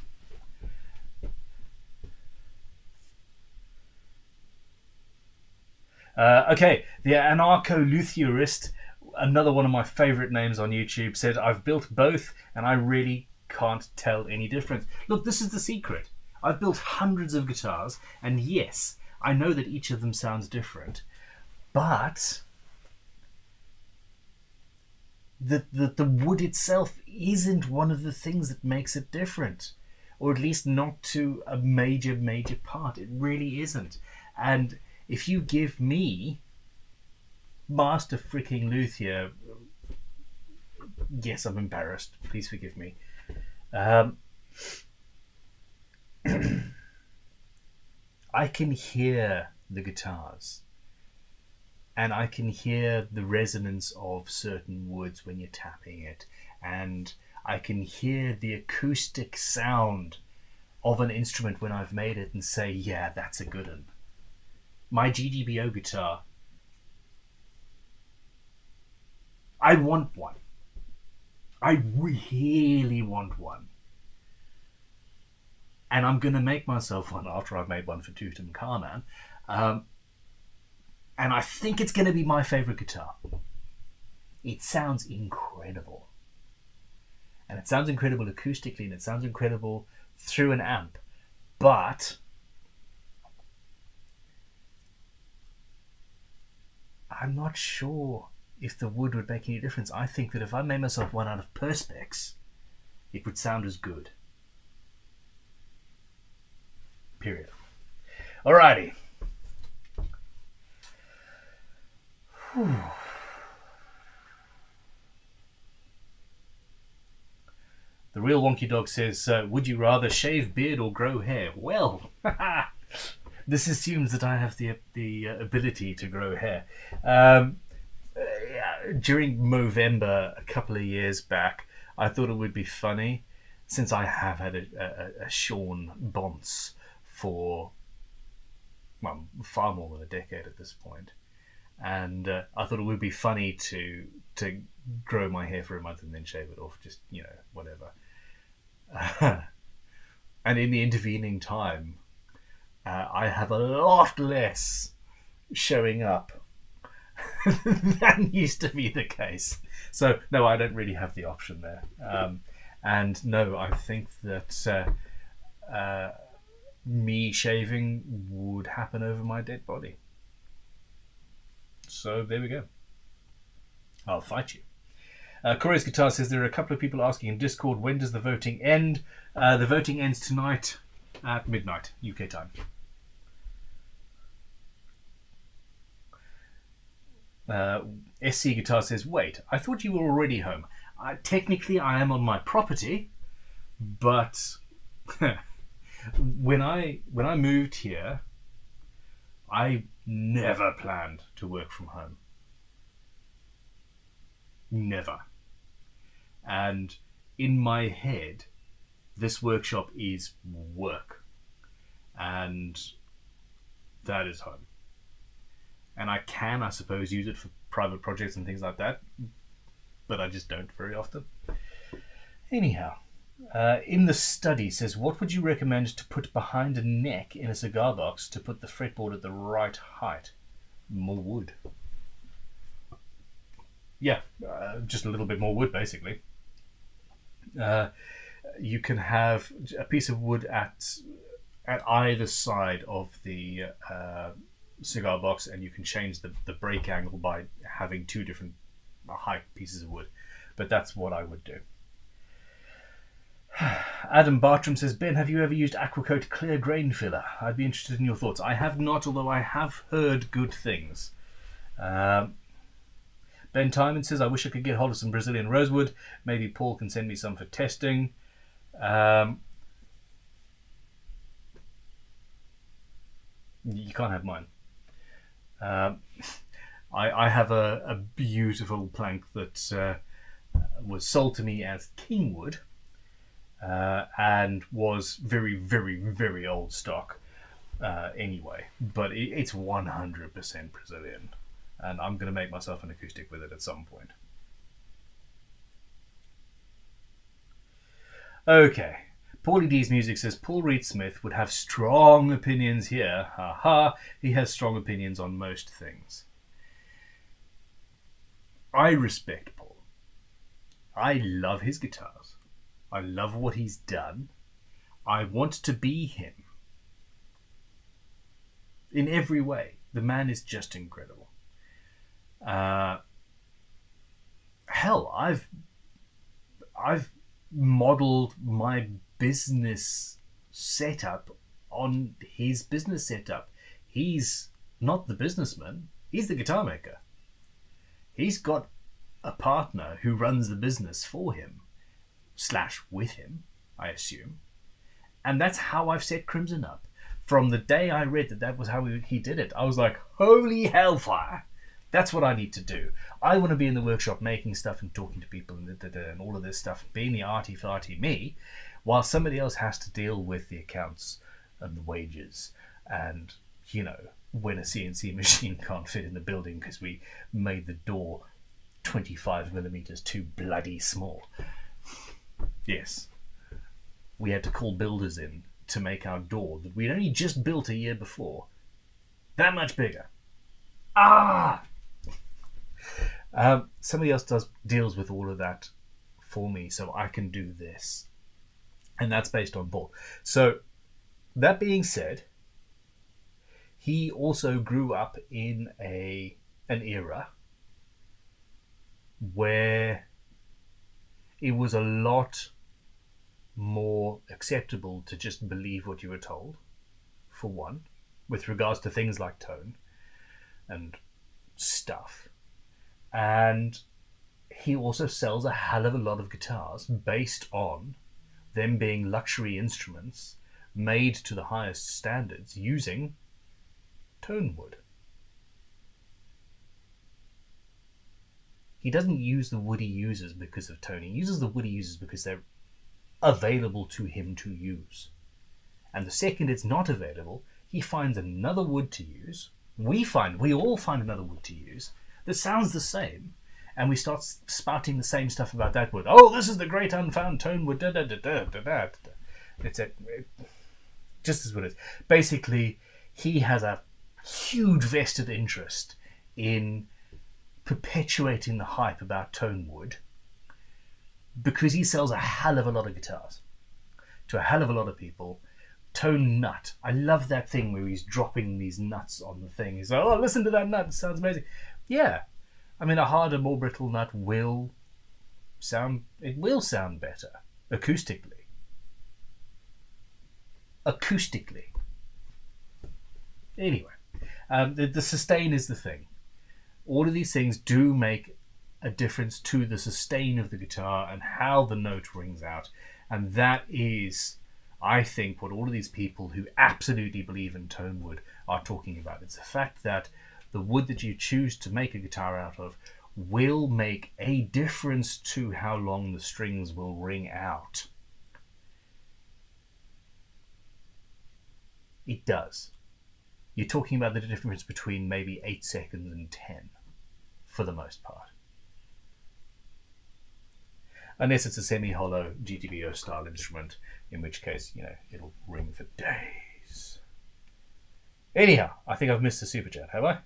Okay, the anarcho-luthierist, another one of my favourite names on YouTube, said, "I've built both and I really can't tell any difference." Look, this is the secret. I've built hundreds of guitars, and yes, I know that each of them sounds different, but the wood itself isn't one of the things that makes it different, or at least not to a major part. It really isn't. And if you give me Master freaking Luthier, yes, I'm embarrassed. Please forgive me. I can hear the guitars, and I can hear the resonance of certain woods when you're tapping it, and I can hear the acoustic sound of an instrument when I've made it and say, yeah, that's a good one. My GGBO guitar, I want one. I really want one. And I'm going to make myself one after I've made one for Tutankhamun. And I think it's going to be my favourite guitar. It sounds incredible. And it sounds incredible acoustically, and it sounds incredible through an amp. But I'm not sure if the wood would make any difference. I think that if I made myself one out of Perspex, it would sound as good. Period. Alrighty. Whew. The real wonky dog says, would you rather shave beard or grow hair? Well, this assumes that I have the ability to grow hair. During Movember a couple of years back, I thought it would be funny, since I have had a Sean Bonce for, well, far more than a decade at this point. And I thought it would be funny to grow my hair for a month and then shave it off, just, whatever. And in the intervening time, I have a lot less showing up than used to be the case. So, no, I don't really have the option there. And no, I think that me shaving would happen over my dead body. So there we go. I'll fight you. Corey's Guitar says there are a couple of people asking in Discord, when does the voting end? The voting ends tonight at midnight, UK time. SC Guitar says, wait, I thought you were already home. Technically, I am on my property, but when I moved here, I never planned to work from home. Never. And in my head, this workshop is work. And that is home. And I can, I suppose, use it for private projects and things like that, but I just don't very often. Anyhow, in the study says, what would you recommend to put behind a neck in a cigar box to put the fretboard at the right height? More wood. Yeah, just a little bit more wood, basically. You can have a piece of wood at either side of the cigar box, and you can change the break angle by having two different height pieces of wood. But that's what I would do. Adam Bartram says, Ben, have you ever used Aquacoat clear grain filler? I'd be interested in your thoughts. I have not, although I have heard good things. Ben Timon says, I wish I could get hold of some Brazilian rosewood. Maybe Paul can send me some for testing. You can't have mine. I have a beautiful plank that was sold to me as Kingwood, and was very, very, very old stock anyway. But it's 100% Brazilian. And I'm going to make myself an acoustic with it at some point. Okay. Paulie D's Music says, Paul Reed Smith would have strong opinions here. Ha ha. He has strong opinions on most things. I respect Paul. I love his guitars. I love what he's done. I want to be him. In every way. The man is just incredible. Hell, I've modeled my business setup on his business setup. He's not the businessman, he's the guitar maker. He's got a partner who runs the business for him / with him, I assume, And that's how I've set Crimson up. From the day I read that was how he did it, I was like, holy hellfire. That's what I need to do. I want to be in the workshop making stuff and talking to people and all of this stuff, being the arty-farty me, while somebody else has to deal with the accounts and the wages and, when a CNC machine can't fit in the building because we made the door 25 millimeters too bloody small. Yes. We had to call builders in to make our door that we'd only just built a year before that much bigger. Somebody else deals with all of that for me, so I can do this. And that's based on Paul. So, that being said, he also grew up in an era where it was a lot more acceptable to just believe what you were told, for one, with regards to things like tone and stuff. And he also sells a hell of a lot of guitars based on them being luxury instruments made to the highest standards using tone wood. He doesn't use the wood he uses because of tone. He uses the wood he uses because they're available to him to use. And the second it's not available, he finds another wood to use. We all find another wood to use that sounds the same, and we start spouting the same stuff about that wood. Oh, this is the great unfound tone wood. It's just as what it is. Basically, he has a huge vested interest in perpetuating the hype about tone wood because he sells a hell of a lot of guitars to a hell of a lot of people. Tone nut. I love that thing where he's dropping these nuts on the thing. He's like, oh, listen to that nut. It sounds amazing. Yeah. I mean, a harder, more brittle nut will sound better acoustically. Anyway, the sustain is the thing. All of these things do make a difference to the sustain of the guitar and how the note rings out. And that is, I think, what all of these people who absolutely believe in tone wood are talking about. It's the fact that the wood that you choose to make a guitar out of will make a difference to how long the strings will ring out. It does. You're talking about the difference between maybe 8 seconds and 10, for the most part. Unless it's a semi-hollow GTBO style instrument, in which case, it'll ring for days. Anyhow, I think I've missed a super chat, have I?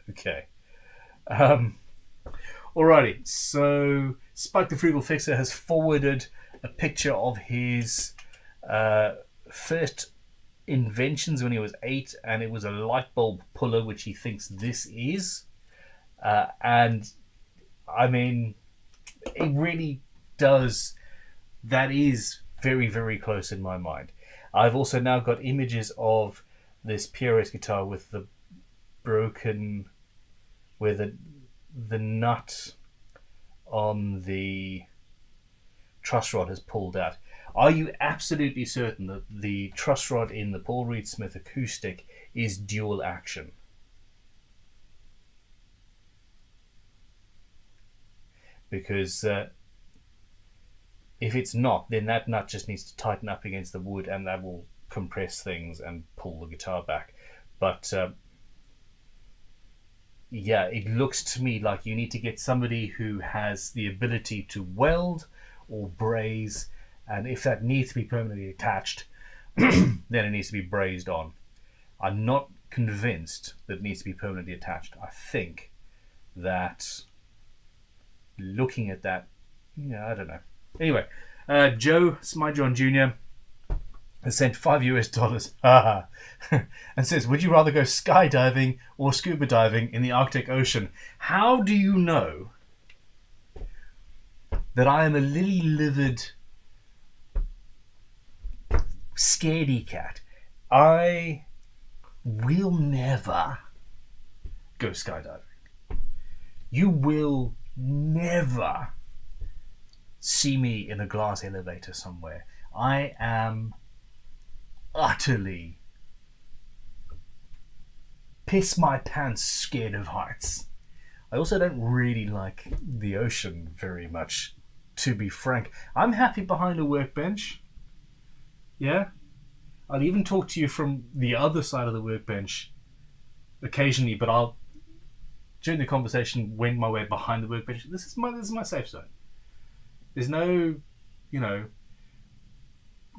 Okay. Alrighty, so Spike the Frugal Fixer has forwarded a picture of his first inventions when he was 8, and it was a light bulb puller, which he thinks this is. And I mean, it really does. That is very, very close in my mind. I've also now got images of this PRS guitar with the broken, where the nut on the truss rod has pulled out. Are you absolutely certain that the truss rod in the Paul Reed Smith acoustic is dual action? Because if it's not, then that nut just needs to tighten up against the wood, and that will compress things and pull the guitar back. But yeah, it looks to me like you need to get somebody who has the ability to weld or braze, and if that needs to be permanently attached, then it needs to be brazed on. I'm not convinced that it needs to be permanently attached. I think that looking at that, I don't know. Anyway, Joe Smyjohn Jr. has sent $5 and says, would you rather go skydiving or scuba diving in the Arctic Ocean? How do you know that I am a lily-livered scaredy cat I will never go skydiving. You will never see me in a glass elevator somewhere. I am utterly piss my pants scared of heights. I also don't really like the ocean very much, to be frank. I'm happy behind a workbench. Yeah? I'll even talk to you from the other side of the workbench occasionally, but I'll, during the conversation, wend my way behind the workbench. This is my safe zone. There's no,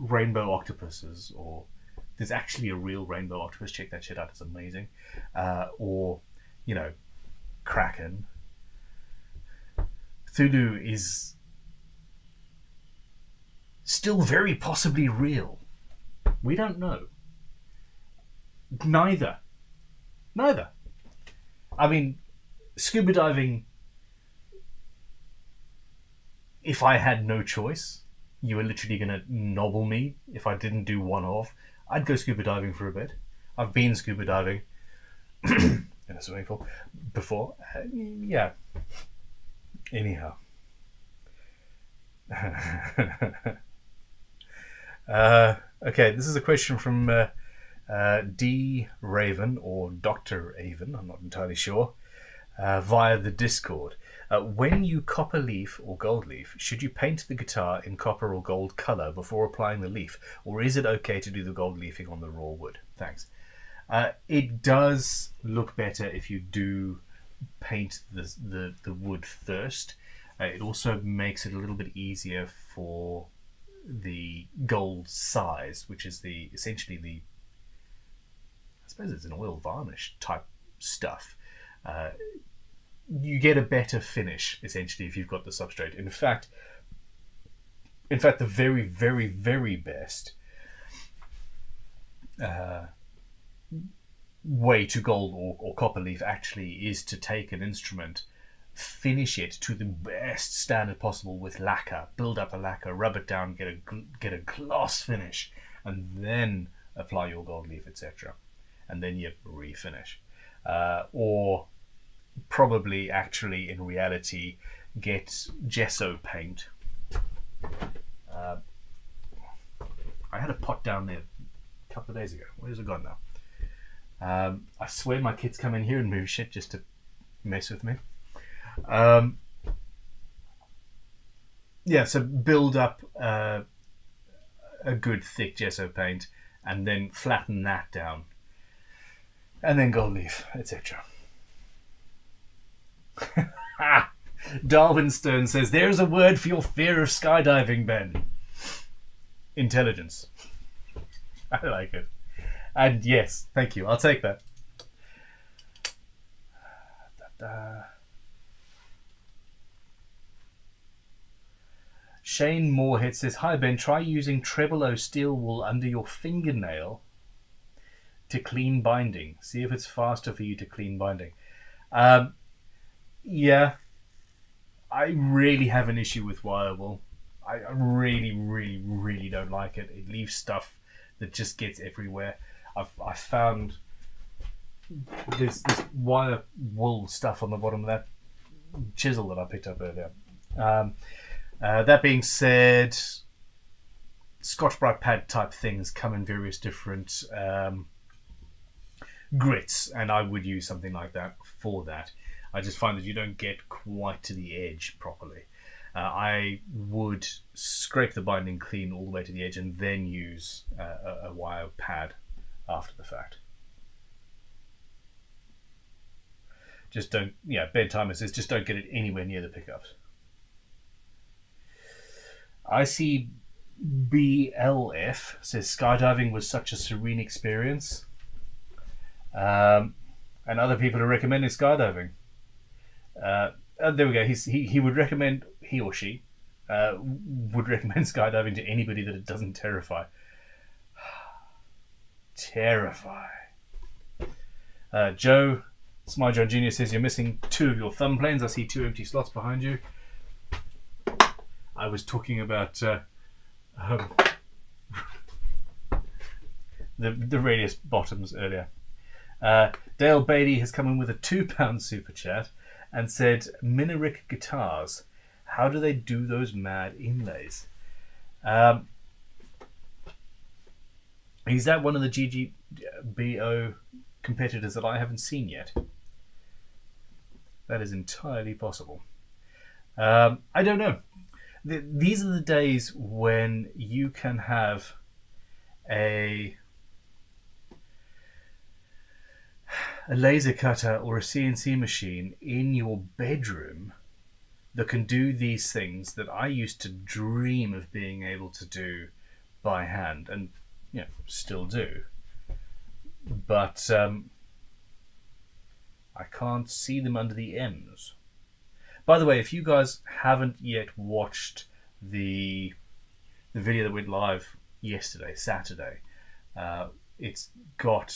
rainbow octopuses, or there's actually a real rainbow octopus. Check that shit out. It's amazing. Or, Kraken. Cthulhu is still very possibly real. We don't know. Neither. I mean, scuba diving, if I had no choice, you were literally going to nobble me if I didn't do one off, I'd go scuba diving for a bit. I've been scuba diving in a swimming pool before. Yeah. Anyhow. Okay, this is a question from D. Raven, or Dr. Avon, I'm not entirely sure, via the Discord. When you copper leaf or gold leaf, should you paint the guitar in copper or gold colour before applying the leaf, or is it okay to do the gold leafing on the raw wood? Thanks. It does look better if you do paint the wood first. It also makes it a little bit easier for the gold size, which is essentially the, I suppose it's an oil varnish type stuff. You get a better finish essentially if you've got the substrate. In fact, the very, very, very best way to gold or copper leaf actually is to take an instrument, finish it to the best standard possible with lacquer, build up a lacquer, rub it down, get a gloss finish, and then apply your gold leaf, etc. And then you refinish. Or probably actually in reality get gesso paint. I had a pot down there a couple of days ago. Where's it gone now? I swear my kids come in here and move shit just to mess with me. So build up a good thick gesso paint and then flatten that down, and then gold leaf, etc. Darwinstone says, there's a word for your fear of skydiving, Ben. Intelligence. I like it. And yes, thank you. I'll take that. Shane Moorhead says, hi Ben, try using Trebolo steel wool under your fingernail to clean binding. See if it's faster for you to clean binding. Yeah, I really have an issue with wire wool. I really, really, really don't like it. It leaves stuff that just gets everywhere. I found this wire wool stuff on the bottom of that chisel that I picked up earlier. That being said, Scotch-Brite pad type things come in various different grits, and I would use something like that for that. I just find that you don't get quite to the edge properly. I would scrape the binding clean all the way to the edge and then use a wire pad after the fact. Just don't, Ben Timer says, just don't get it anywhere near the pickups. ICBLF says, skydiving was such a serene experience. And other people are recommending skydiving. There we go. He would recommend, he or she would recommend skydiving to anybody that it doesn't terrify. Terrify. Joe Smile John Jr. says, you're missing 2 of your thumb planes. I see 2 empty slots behind you. I was talking about the radius bottoms earlier. Dale Beatty has come in with a £2 super chat and said, Minerick guitars, how do they do those mad inlays? Is that one of the GGBO competitors that I haven't seen yet? That is entirely possible. I don't know. These are the days when you can have a laser cutter or a CNC machine in your bedroom that can do these things that I used to dream of being able to do by hand, and still do. But I can't see them under the M's. By the way, if you guys haven't yet watched the video that went live yesterday, Saturday, it's got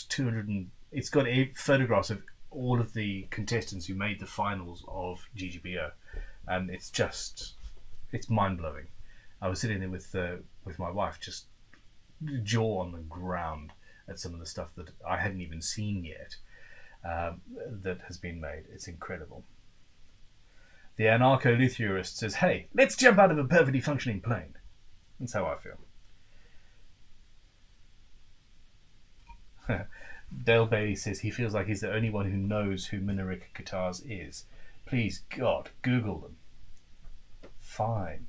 photographs of all of the contestants who made the finals of GGBO, and it's mind-blowing. I was sitting there with my wife, just jaw on the ground at some of the stuff that I hadn't even seen yet that has been made. It's incredible. The anarcho-Luthierist says, hey, let's jump out of a perfectly functioning plane. That's how I feel. Dale Bailey says he feels like he's the only one who knows who Minerick Guitars is. Please, God, Google them. Fine.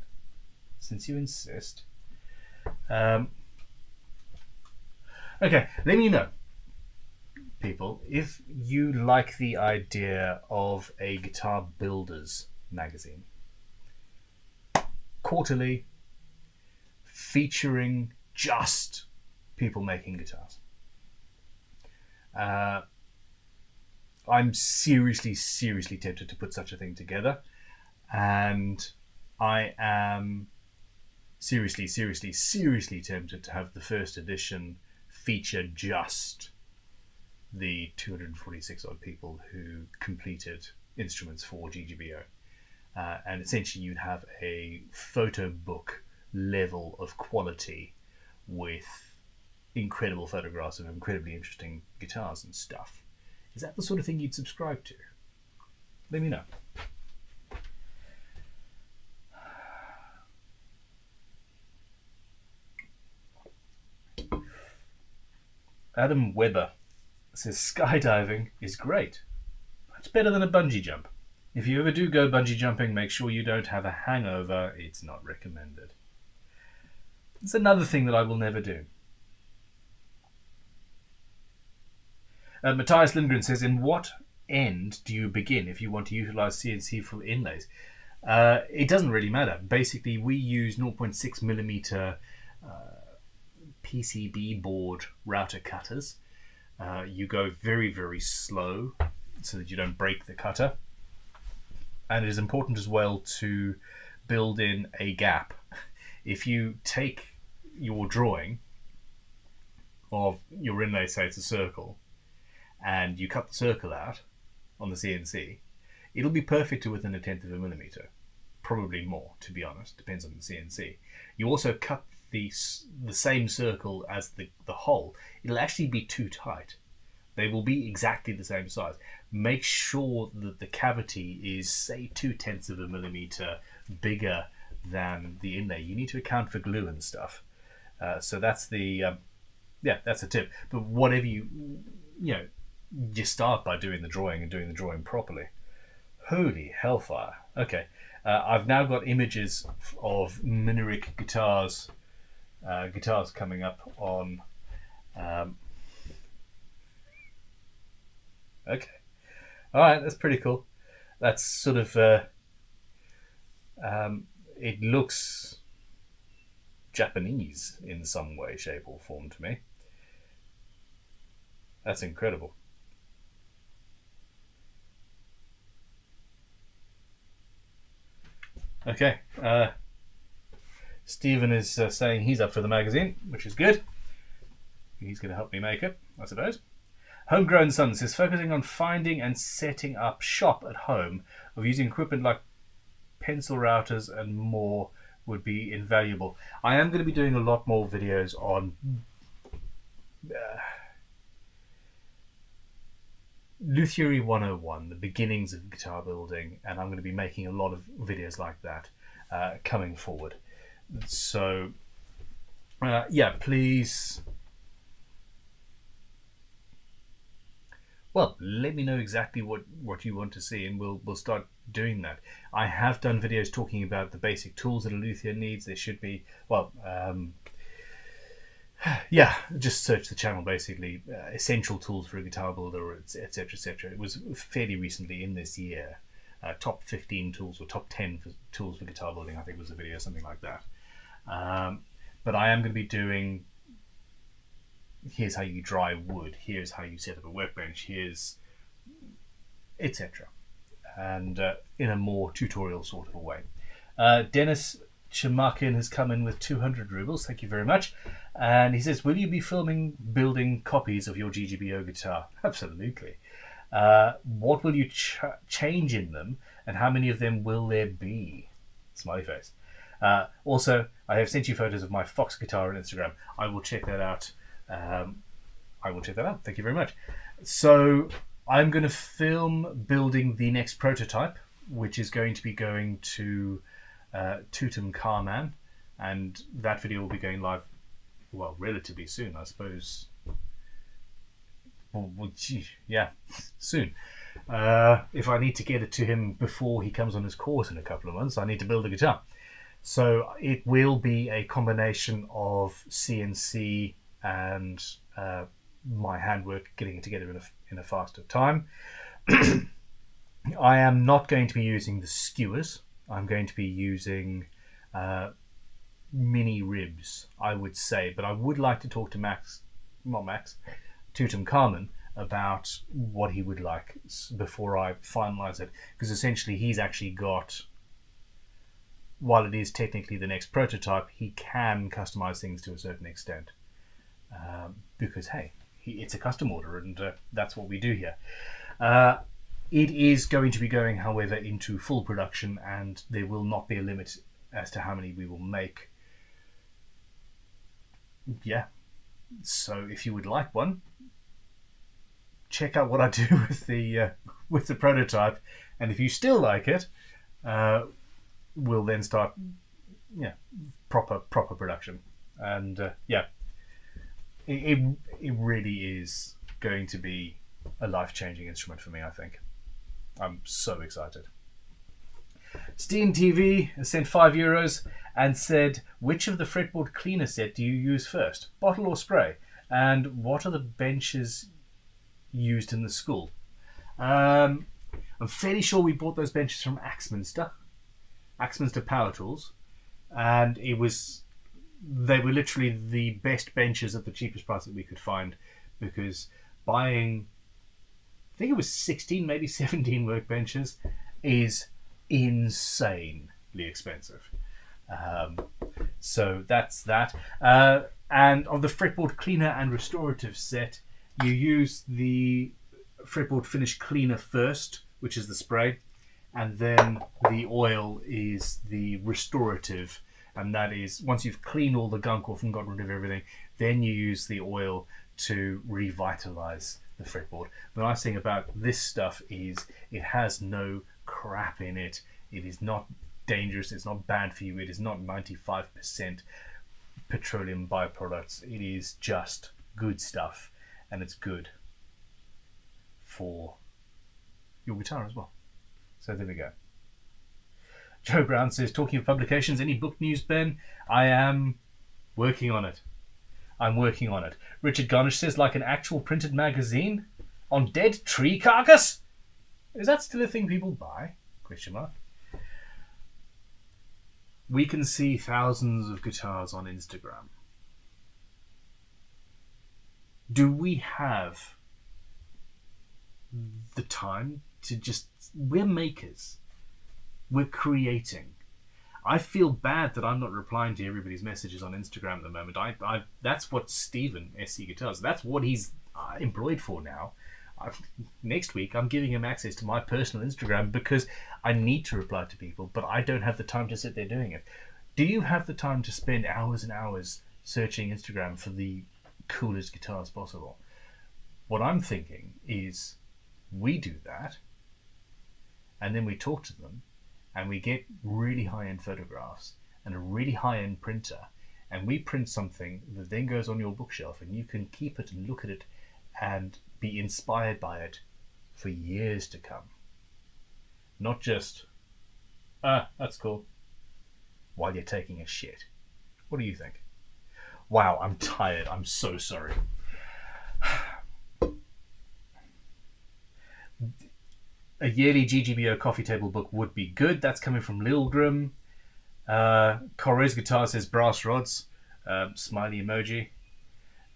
Since you insist. Okay, let me know, people, if you like the idea of a guitar builders magazine. Quarterly, featuring just people making guitars. I'm seriously tempted to put such a thing together, and I am seriously tempted to have the first edition feature just the 246 odd people who completed instruments for GGBO, and essentially you'd have a photo book level of quality with incredible photographs of incredibly interesting guitars and stuff. Is that the sort of thing you'd subscribe to? Let me know. Adam Weber says skydiving is great. It's better than a bungee jump. If you ever do go bungee jumping, make sure you don't have a hangover. It's not recommended. It's another thing that I will never do. Matthias Lindgren says, in what end do you begin if you want to utilize CNC for inlays? It doesn't really matter. Basically, we use 0.6mm PCB board router cutters. You go very, very slow so that you don't break the cutter. And it is important as well to build in a gap. If you take your drawing of your inlay, say it's a circle, and you cut the circle out on the CNC, it'll be perfect to within 1/10 of a millimeter. Probably more, to be honest. Depends on the CNC. You also cut the same circle as the hole. It'll actually be too tight. They will be exactly the same size. Make sure that the cavity is, say, 0.2 of a millimeter bigger than the inlay. You need to account for glue and stuff. So that's that's a tip. But whatever you start by doing the drawing and doing the drawing properly. Holy hellfire. Okay. I've now got images of Minerick guitars coming up on okay. Alright, that's pretty cool. That's sort of it looks Japanese in some way, shape or form to me. That's incredible. Okay, Stephen is saying he's up for the magazine, which is good. He's going to help me make it, I suppose. Homegrown Son says, focusing on finding and setting up shop at home of using equipment like pencil routers and more would be invaluable. I am going to be doing a lot more videos on Luthiery 101, the beginnings of guitar building, and I'm going to be making a lot of videos like that coming forward. So, yeah, please. Well, let me know exactly what you want to see, and we'll start doing that. I have done videos talking about the basic tools that a luthier needs. There should be, well, yeah, just search the channel basically. Essential tools for a guitar builder, etc., etc. It was fairly recently in this year. Top 15 tools or top 10 tools for guitar building, I think was the video, something like that. But I am going to be doing, here's how you dry wood, here's how you set up a workbench, here's etc. And in a more tutorial sort of a way. Dennis Chemakin has come in with 200 rubles, thank you very much. And he says, will you be building copies of your GGBO guitar? Absolutely. What will you change in them, and how many of them will there be? Smiley face. Also, I have sent you photos of my Fox guitar on Instagram. I will check that out. Thank you very much. So I'm going to film building the next prototype, which is going to be going to Tutankhamun, and that video will be going live, well, relatively soon, I suppose. Well, yeah, soon. If I need to get it to him before he comes on his course in a couple of months, I need to build a guitar. So it will be a combination of CNC and my handwork, getting it together in a faster time. I am not going to be using the skewers. I'm going to be using mini ribs, I would say. But I would like to talk to Tutankhamun about what he would like before I finalize it. Because essentially he's actually got, while it is technically the next prototype, he can customize things to a certain extent. Because, hey, it's a custom order, and that's what we do here. It is going to be going, however, into full production, and there will not be a limit as to how many we will make. Yeah. So if you would like one, check out what I do with the prototype, and if you still like it, we'll then start, proper production. And yeah, it really is going to be a life-changing instrument for me, I think. I'm so excited. Steam TV has sent €5 and said, which of the fretboard cleaner set do you use first, bottle or spray? And what are the benches used in the school? I'm fairly sure we bought those benches from Axminster Power Tools, and they were literally the best benches at the cheapest price that we could find, because buying, I think it was 16, maybe 17 workbenches is insanely expensive. So that's that. And of the fretboard cleaner and restorative set, you use the fretboard finish cleaner first, which is the spray, and then the oil is the restorative, and that is, once you've cleaned all the gunk off and got rid of everything, then you use the oil to revitalize the fretboard. The nice thing about this stuff is it has no crap in it. It is not dangerous, it's not bad for you, it is not 95% petroleum byproducts. It is just good stuff, and it's good for your guitar as well. So there we go. Joe Brown says, talking of publications, any book news, Ben? I am working on it. I'm working on it. Richard Garnish says, like an actual printed magazine on dead tree carcass? Is that still a thing people buy? Question mark. We can see thousands of guitars on Instagram. Do we have the time to just... We're makers. We're creating. I feel bad that I'm not replying to everybody's messages on Instagram at the moment. That's what Stephen, SC Guitars, that's what he's employed for now. Next week, I'm giving him access to my personal Instagram because I need to reply to people, but I don't have the time to sit there doing it. Do you have the time to spend hours and hours searching Instagram for the coolest guitars possible? What I'm thinking is, We do that, and then we talk to them, and we get really high-end photographs and a really high-end printer, and we print something that then goes on your bookshelf, and you can keep it and look at it and be inspired by it for years to come. Not just, that's cool, while you're taking a shit. What do you think? Wow, I'm tired. I'm so sorry. A yearly GGBO coffee table book would be good. That's coming from Lilgrim. Crowe's Guitar says brass rods. Smiley emoji.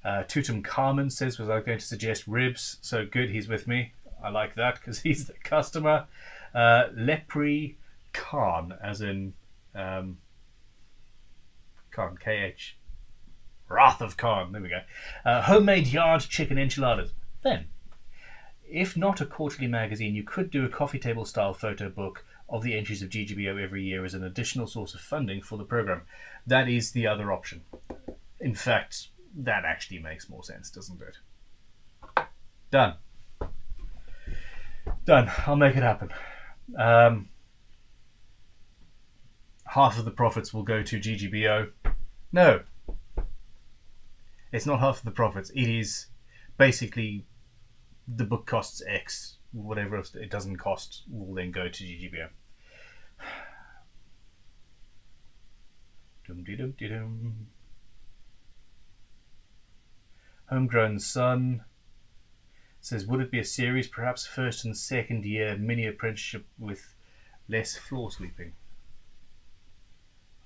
Tutankhamun says, was I going to suggest ribs? So good, he's with me. I like that because he's the customer. Lepri Khan, as in Khan, KH. Wrath of Khan. There we go. Homemade yard chicken enchiladas. Then, if not a quarterly magazine, you could do a coffee table style photo book of the entries of GGBO every year as an additional source of funding for the program. That is the other option. In fact, that actually makes more sense, doesn't it? Done. I'll make it happen. Half of the profits will go to GGBO. No. It's not half of the profits. It is basically the book costs X, whatever else it doesn't cost will then go to GGBO. Dum-de-dum-de-dum. Homegrown Son says, would it be a series, perhaps first and second year mini apprenticeship with less floor sweeping?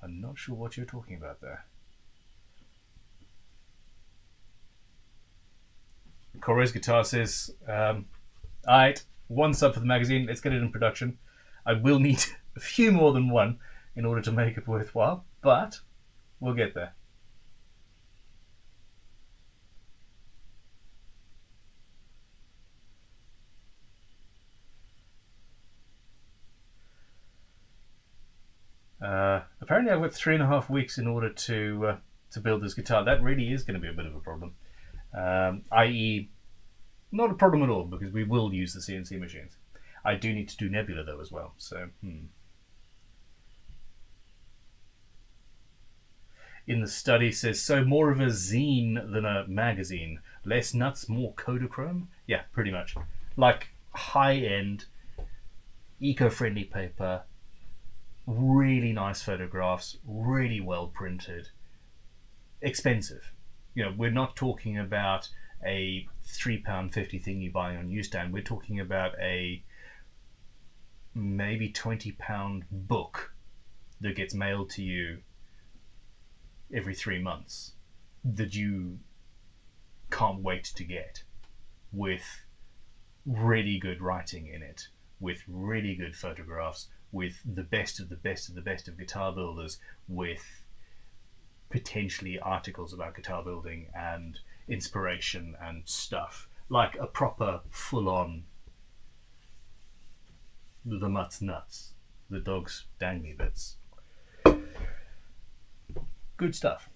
I'm not sure what you're talking about there. Crowe's Guitar says, alright, one sub for the magazine, let's get it in production. I will need a few more than one in order to make it worthwhile, but we'll get there. Apparently I've got 3.5 weeks in order to build this guitar. That really is going to be a bit of a problem. I.e., not a problem at all, because we will use the CNC machines. I do need to do Nebula though as well, so In the study says, so more of a zine than a magazine. Less nuts, more Kodachrome? Yeah, pretty much. Like high-end, eco-friendly paper, really nice photographs, really well printed, expensive. You know, we're not talking about a £3.50 thing you buy on newsstand. We're talking about a maybe £20 book that gets mailed to you every 3 months that you can't wait to get, with really good writing in it, with really good photographs, with the best of the best of the best of guitar builders, with potentially articles about guitar building and inspiration and stuff, like a proper full-on the mutt's nuts, the dog's dangly bits. Good stuff.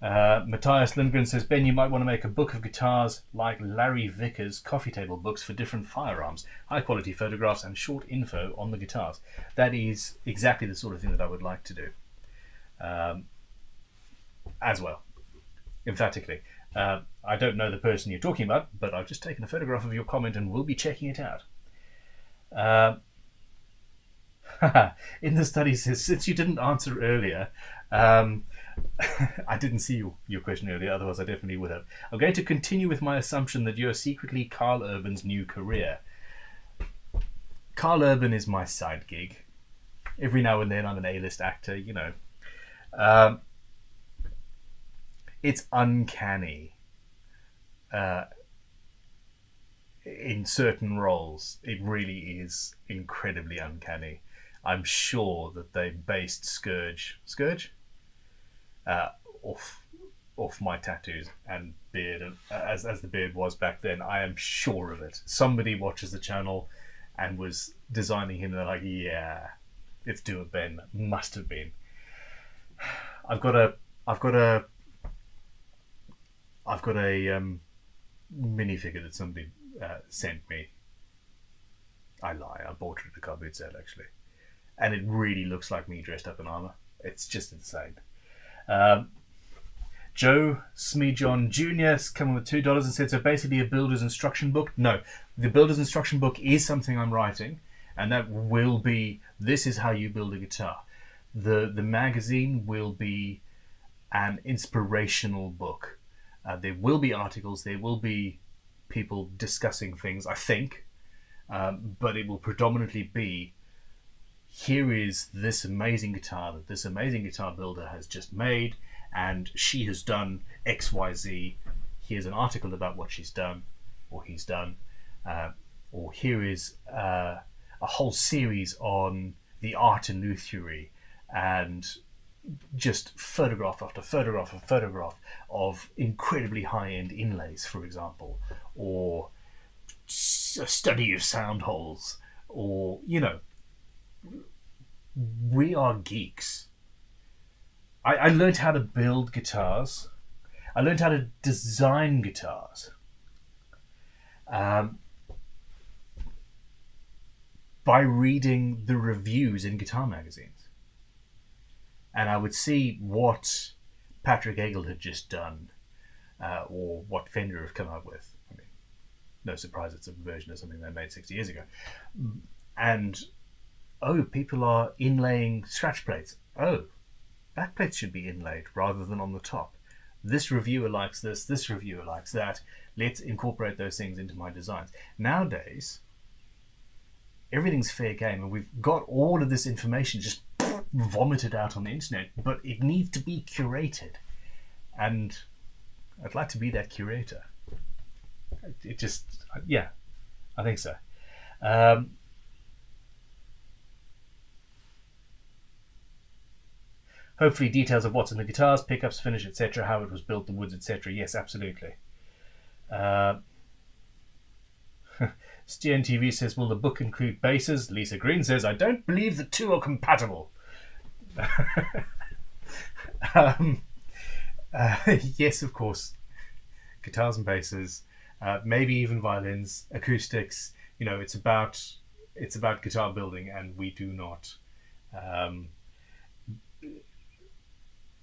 Matthias Lindgren says, Ben, you might want to make a book of guitars like Larry Vickers' coffee table books for different firearms, high quality photographs and short info on the guitars. That is exactly the sort of thing that I would like to do as well, emphatically. I don't know the person you're talking about, but I've just taken a photograph of your comment and will be checking it out. In the study says, since you didn't answer earlier, I didn't see your question earlier, otherwise I definitely would have. I'm going to continue with my assumption that you're secretly Carl Urban's new career. Carl Urban is my side gig. Every now and then I'm an A-list actor, you know. It's uncanny. In certain roles, it really is incredibly uncanny. I'm sure that they based Scourge off my tattoos and beard, and as the beard was back then. I am sure of it. Somebody watches the channel and was designing him, and they're like, yeah, let's do it, Ben. Must have been. I've got a I've got a minifigure that somebody sent me. I lie. I bought it at a car boot sale actually, and it really looks like me dressed up in armor. It's just insane. Joe Smeejohn Jr. coming with $2 and said, so basically a builder's instruction book. No, the builder's instruction book is something I'm writing, and that will be, this is how you build a guitar. The magazine will be an inspirational book. There will be articles, there will be people discussing things, I think, but it will predominantly be, here is this amazing guitar that this amazing guitar builder has just made, and she has done XYZ. Here's an article about what she's done, or he's done, or here is a whole series on the art in luthiery, and just photograph after photograph after photograph of incredibly high-end inlays, for example, or a study of sound holes, or, you know, we are geeks. I learned how to build guitars. I learned how to design guitars by reading the reviews in guitar magazines. And I would see what Patrick Eggle had just done, or what Fender have come up with. I mean, no surprise it's a version of something they made 60 years ago. And, oh, people are inlaying scratch plates. Oh, back plates should be inlaid rather than on the top. This reviewer likes this reviewer likes that. Let's incorporate those things into my designs. Nowadays, everything's fair game, and we've got all of this information just vomited out on the internet, but it needs to be curated. And I'd like to be that curator. It just, yeah, I think so. Hopefully details of what's in the guitars, pickups, finish, etc., how it was built, the woods, etc. Yes, absolutely. Stian TV says, will the book include basses? Lisa Green says, I don't believe the two are compatible. Yes, of course. Guitars and basses, maybe even violins, acoustics. You know, it's about guitar building, and we do not.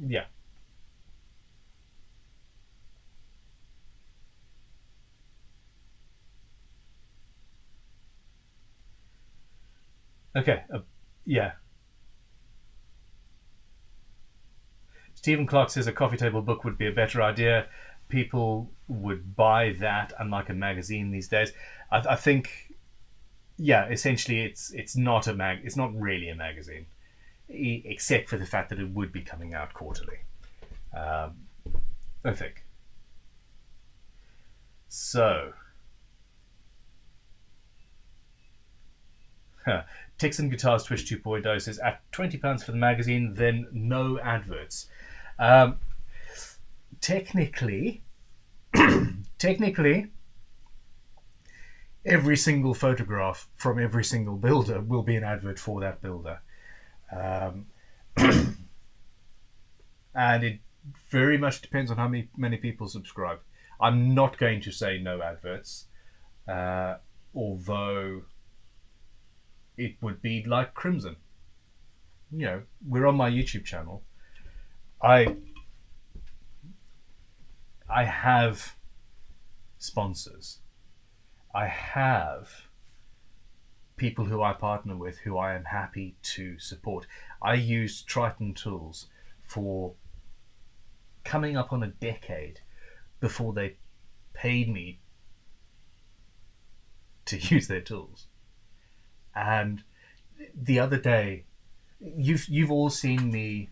Yeah. Okay. Yeah. Stephen Clark says a coffee table book would be a better idea. People would buy that, unlike a magazine these days. I think, yeah, essentially it's not it's not really a magazine, except for the fact that it would be coming out quarterly. I think. So, Tixon Guitars Twitch 2.0 says, at £20 for the magazine, then no adverts. Technically, every single photograph from every single builder will be an advert for that builder. And it very much depends on how many people subscribe. I'm not going to say no adverts, although it would be like Crimson. You know, we're on my YouTube channel. I have sponsors. I have people who I partner with who I am happy to support. I use Triton Tools for coming up on a decade before they paid me to use their tools. And the other day, you've all seen me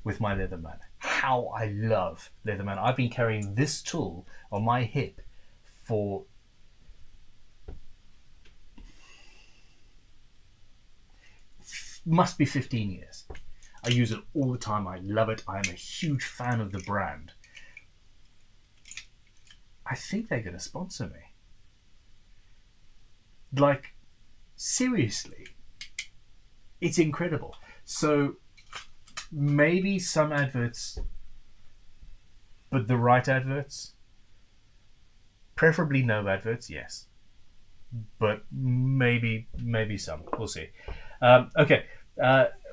with my Leatherman. How I love Leatherman. I've been carrying this tool on my hip for must be 15 years. I use it all the time. I love it. I am a huge fan of the brand. I think they're going to sponsor me. Like, seriously. It's incredible. So, maybe some adverts, but the right adverts. Preferably no adverts, yes. But maybe some. We'll see. Okay.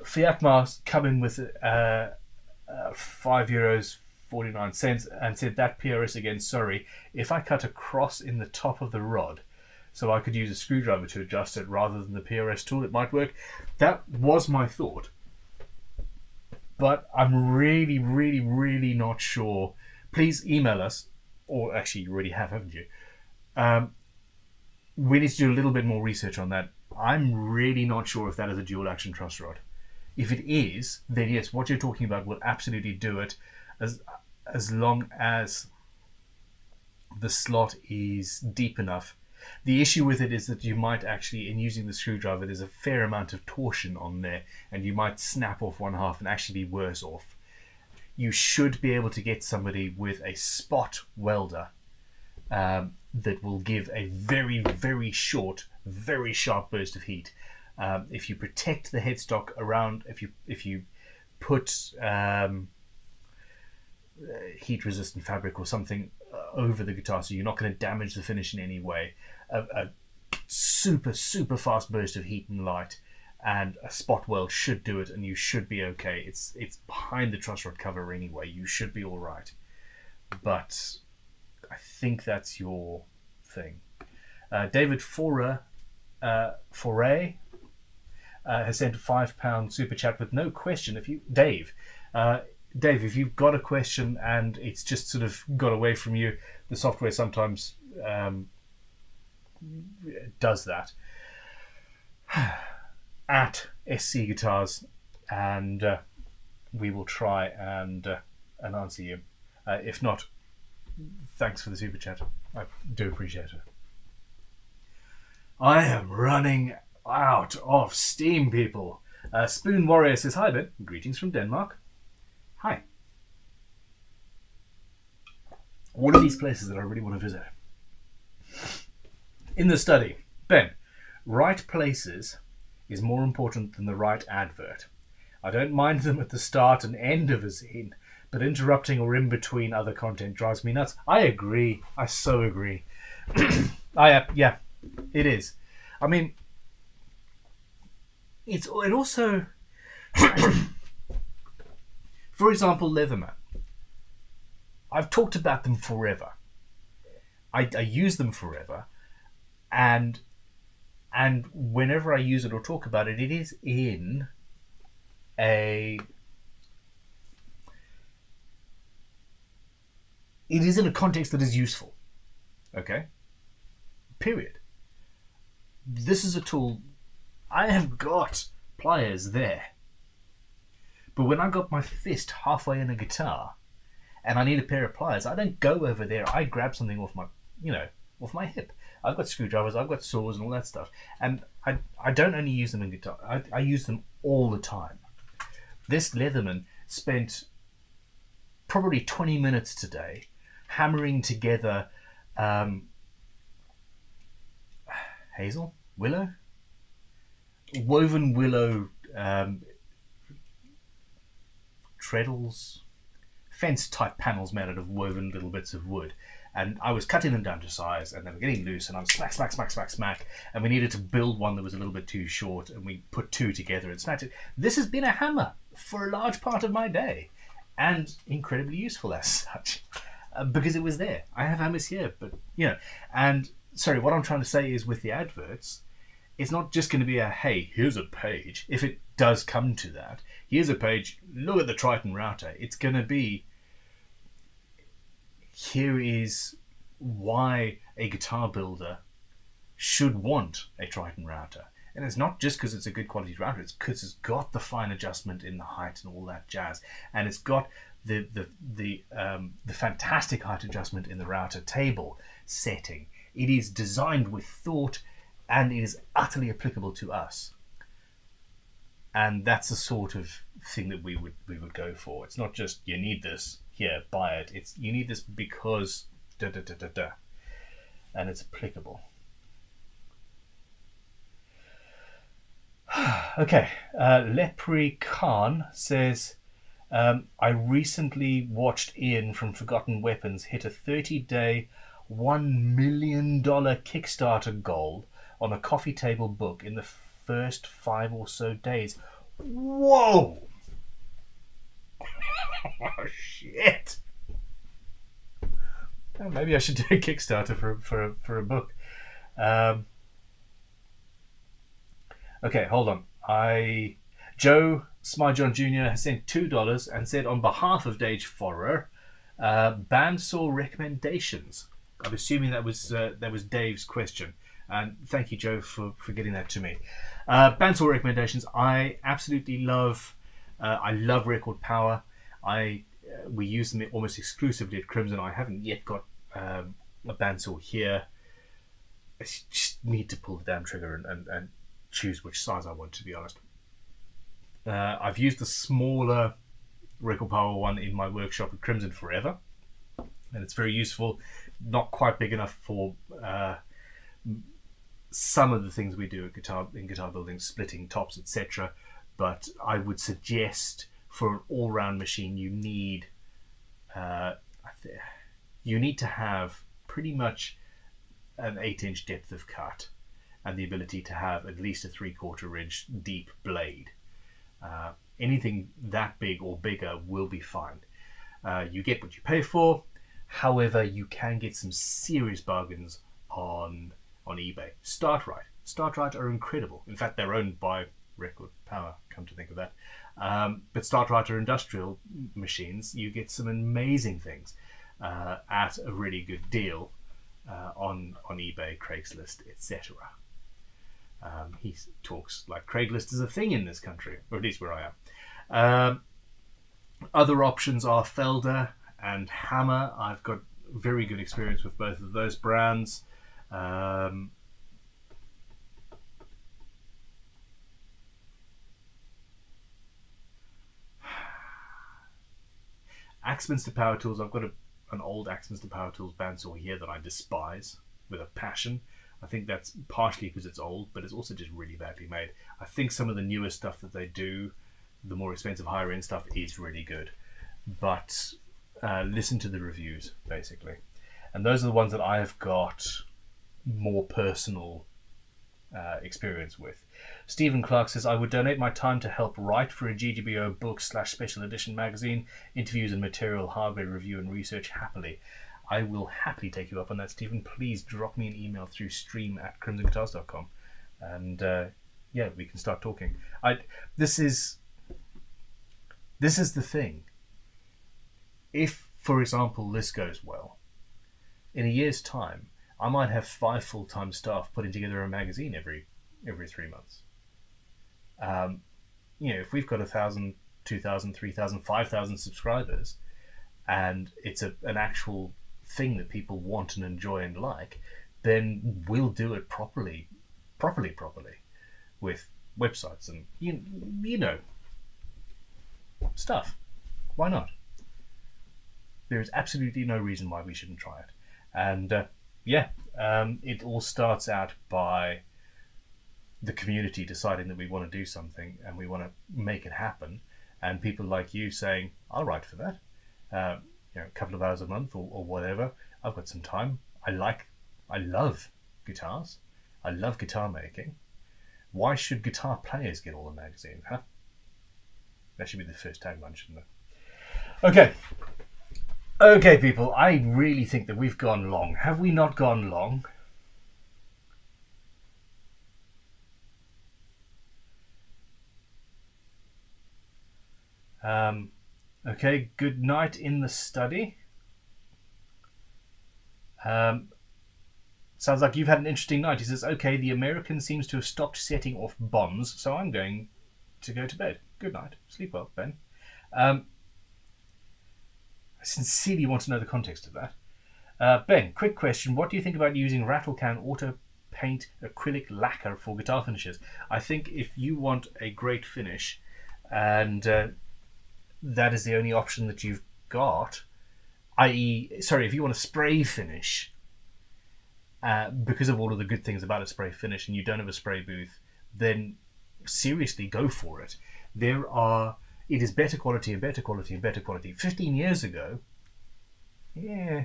Fiat Mars come in with €5.49 and said that PRS again, sorry, if I cut a cross in the top of the rod so I could use a screwdriver to adjust it rather than the PRS tool, it might work. That was my thought. But I'm really, really, really not sure. Please email us, or actually you already have, haven't you? We need to do a little bit more research on that. I'm really not sure if that is a dual action truss rod. If it is, then yes, what you're talking about will absolutely do it, as long as the slot is deep enough. The issue with it is that you might actually, in using the screwdriver, there's a fair amount of torsion on there, and you might snap off one half and actually be worse off. You should be able to get somebody with a spot welder that will give a very, very short, very sharp burst of heat. If you protect the headstock around, if you put heat-resistant fabric or something over the guitar, so you're not going to damage the finish in any way, a super, super fast burst of heat and light and a spot weld should do it, and you should be okay. It's behind the truss rod cover anyway. You should be all right. But I think that's your thing. David Foray has sent a £5 super chat with no question. Dave, if you've got a question and it's just sort of got away from you, the software sometimes does that. At SC Guitars, and we will try and answer you. If not, thanks for the super chat. I do appreciate it. I am running out of steam, people. Spoon Warrior says, hi, Ben. Greetings from Denmark. Hi. What are these places that I really want to visit? In the study, Ben, right places is more important than the right advert. I don't mind them at the start and end of a zine, but interrupting or in between other content drives me nuts. I agree. I so agree. Yeah, it is. I mean, it also, for example, Leatherman. I've talked about them forever. I use them forever, and whenever I use it or talk about it, it is in a context that is useful. Okay? Period. This is a tool. I have got pliers there. But when I got my fist halfway in a guitar and I need a pair of pliers, I don't go over there. I grab something off my hip. I've got screwdrivers, I've got saws and all that stuff. And I don't only use them in guitar. I use them all the time. This Leatherman spent probably 20 minutes today hammering together woven willow treadles, fence type panels made out of woven little bits of wood. And I was cutting them down to size, and they were getting loose, and I was smack, and we needed to build one that was a little bit too short, and we put two together and smacked it. This has been a hammer for a large part of my day, and incredibly useful as such, because it was there. I have hammers here, but, and, sorry, what I'm trying to say is with the adverts, it's not just going to be a, hey, here's a page. If it does come to that, here's a page, look at the Triton router. It's going to be, here is why a guitar builder should want a Triton router. And it's not just because it's a good quality router, it's because it's got the fine adjustment in the height and all that jazz. And it's got the fantastic height adjustment in the router table setting. It is designed with thought, and it is utterly applicable to us. And that's the sort of thing that we would go for. It's not just, you need this, here, buy it. It's, you need this because and it's applicable. Okay, Lepre Khan says, I recently watched Ian from Forgotten Weapons hit a 30-day, $1 million Kickstarter goal on a coffee table book in the first 5 or so days. Whoa! Oh, shit! Oh, maybe I should do a Kickstarter for a book. Okay, hold on. Joe Smyjohn Jr. has sent $2 and said on behalf of Dage Forer, bandsaw recommendations. I'm assuming that was Dave's question, and thank you, Joe, for getting that to me. Bandsaw recommendations. I absolutely love. I love Record Power. We use them almost exclusively at Crimson. I haven't yet got a bandsaw here. I just need to pull the damn trigger and choose which size I want, to be honest. I've used the smaller Record Power one in my workshop at Crimson forever, and it's very useful. Not quite big enough for some of the things we do in guitar building, splitting tops, etc. But I would suggest for an all-round machine, you need to have pretty much an 8-inch depth of cut and the ability to have at least a 3/4 inch deep blade. Anything that big or bigger will be fine. You get what you pay for. However, you can get some serious bargains on eBay. Startrite are incredible. In fact, they're owned by Record Power, come to think of that. But Startrite are industrial machines. You get some amazing things at a really good deal on eBay, Craigslist, etc. He talks like Craigslist is a thing in this country, or at least where I am. Other options are Felder and Hammer. I've got very good experience with both of those brands. Axminster Power Tools. I've got an old Axminster Power Tools bandsaw here that I despise with a passion. I think that's partially because it's old, but it's also just really badly made. I think some of the newer stuff that they do, the more expensive, higher end stuff, is really good. But listen to the reviews, basically. And those are the ones that I have got more personal experience with. Stephen Clark says, I would donate my time to help write for a GGBO book / special edition magazine, interviews and material, hardware review and research happily. I will happily take you up on that, Stephen. Please drop me an email through stream@crimsonguitars.com, and we can start talking. This is the thing. If, for example, this goes well, in a year's time, I might have 5 full-time staff putting together a magazine every 3 months. If we've got 1,000, 2,000, 3,000, 5,000 subscribers, and it's an actual thing that people want and enjoy and like, then we'll do it properly with websites and stuff. Why not? There is absolutely no reason why we shouldn't try it. And it all starts out by the community deciding that we want to do something and we want to make it happen, and people like you saying, I'll write for that. A couple of hours a month or whatever. I've got some time. I love guitars. I love guitar making. Why should guitar players get all the magazines, huh? That should be the first tagline, shouldn't it? Okay, people, I really think that we've gone long. Have we not gone long? Okay, good night in the study. Sounds like you've had an interesting night. He says, okay, the American seems to have stopped setting off bombs, so I'm going to go to bed. Good night. Sleep well, Ben. I sincerely want to know the context of that. Ben, quick question. What do you think about using rattle can auto paint acrylic lacquer for guitar finishes? I think if you want a great finish and that is the only option that you've got, if you want a spray finish, because of all of the good things about a spray finish and you don't have a spray booth, then seriously go for it. There are, it is better quality and better quality and better quality. 15 years ago, yeah,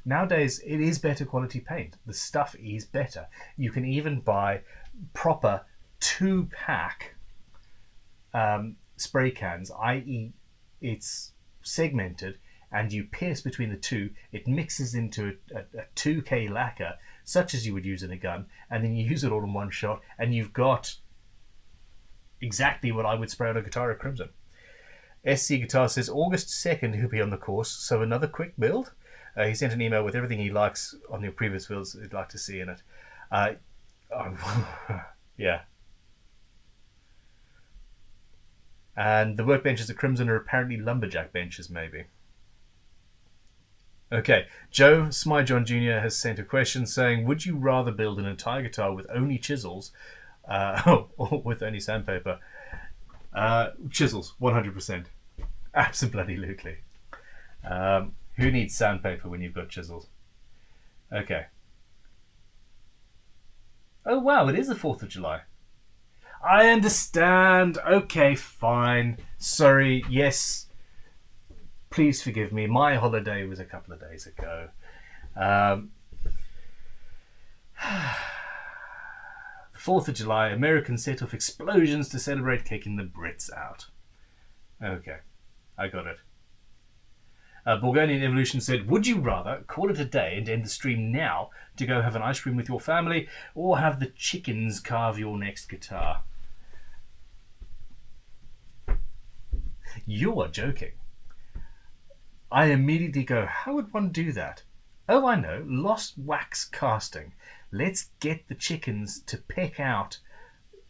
nowadays it is better quality paint. The stuff is better. You can even buy proper 2-pack spray cans, i.e. it's segmented and you pierce between the two. It mixes into a 2K lacquer, such as you would use in a gun, and then you use it all in one shot, and you've got exactly what I would spray on a guitar at Crimson. SC Guitar says August 2nd he'll be on the course, so another quick build. He sent an email with everything he likes on the previous builds he'd like to see in it. Yeah. And the workbenches at Crimson are apparently lumberjack benches, maybe. Okay, Joe Smyjohn Jr. has sent a question saying, would you rather build an entire guitar with only chisels or with only sandpaper? Chisels, 100%. Absolutely. Who needs sandpaper when you've got chisels? Okay. Oh, wow, it is the 4th of July. I understand. Okay, fine. Sorry, yes. Please forgive me. My holiday was a couple of days ago. 4th of July, Americans set off explosions to celebrate kicking the Brits out. Okay, I got it. Bulgarian Evolution said, would you rather call it a day and end the stream now to go have an ice cream with your family, or have the chickens carve your next guitar? You are joking. I immediately go, how would one do that? Oh, I know, lost wax casting. Let's get the chickens to pick out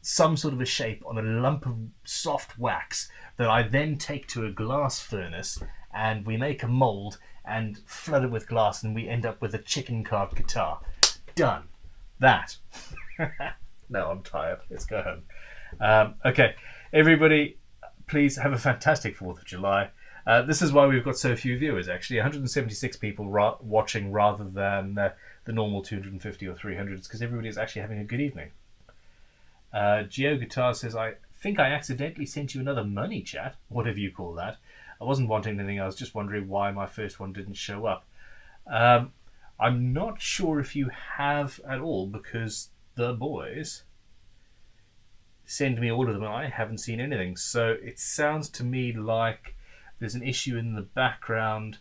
some sort of a shape on a lump of soft wax that I then take to a glass furnace, and we make a mold and flood it with glass, and we end up with a chicken carved guitar. Done. That. No, I'm tired. Let's go home. Okay, everybody, please have a fantastic 4th of July. This is why we've got so few viewers, actually. 176 people watching rather than the normal 250 or 300. It's because everybody is actually having a good evening. Geo Guitar says, I think I accidentally sent you another money chat, whatever you call that. I wasn't wanting anything, I was just wondering why my first one didn't show up. I'm not sure if you have at all, because the boys send me all of them and I haven't seen anything. So it sounds to me like there's an issue in the background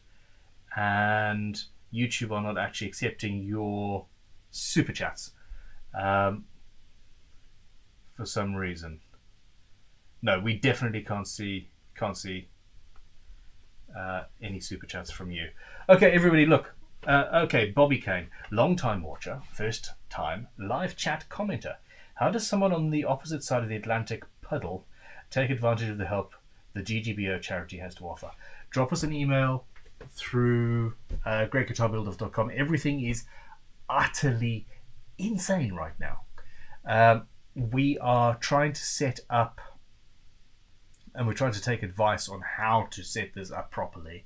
and YouTube are not actually accepting your super chats for some reason. No, we definitely can't see any super chats from you. Okay, everybody, look. Okay, Bobby Kane, long time watcher, first time live chat commenter. How does someone on the opposite side of the Atlantic puddle take advantage of the help the GGBO charity has to offer? Drop us an email through greatguitarbuildoff.com. Everything is utterly insane right now. We are trying to set up, and we're trying to take advice on how to set this up properly.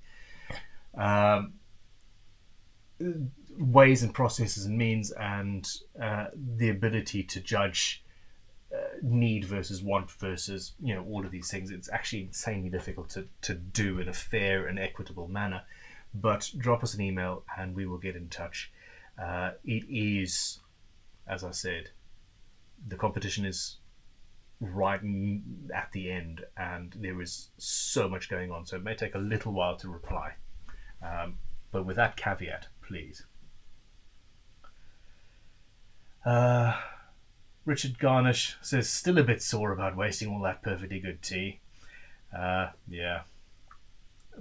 Ways and processes and means, and the ability to judge need versus want versus, all of these things. It's actually insanely difficult to do in a fair and equitable manner. But drop us an email and we will get in touch. It is, as I said, the competition is right at the end and there is so much going on, so it may take a little while to reply. But with that caveat, please. Richard Garnish says, still a bit sore about wasting all that perfectly good tea. Yeah.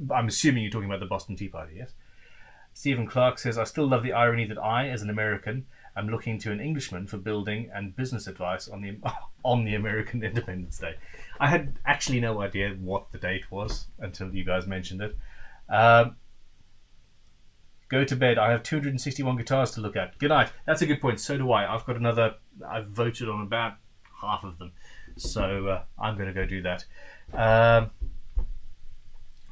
I'm assuming you're talking about the Boston Tea Party, yes? Stephen Clark says, I still love the irony that I, as an American, am looking to an Englishman for building and business advice on the American Independence Day. I had actually no idea what the date was until you guys mentioned it. Go to bed. I have 261 guitars to look at. Good night. That's a good point. So do I. I've voted on about half of them. So I'm going to go do that.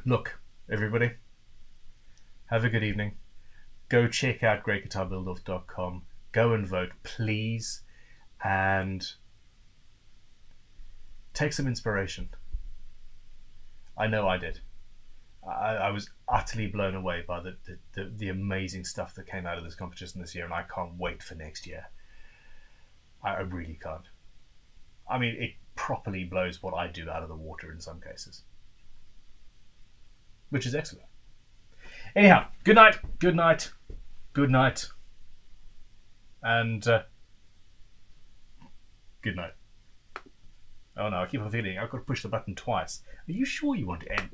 Look, everybody. Have a good evening. Go check out greatguitarbuildoff.com. Go and vote, please. And take some inspiration. I know I did. I was utterly blown away by the amazing stuff that came out of this competition this year, and I can't wait for next year. I really can't. I mean, it properly blows what I do out of the water in some cases, which is excellent. Anyhow, good night, good night, good night, and good night. Oh no, I keep on feeling I've got to push the button twice. Are you sure you want to end?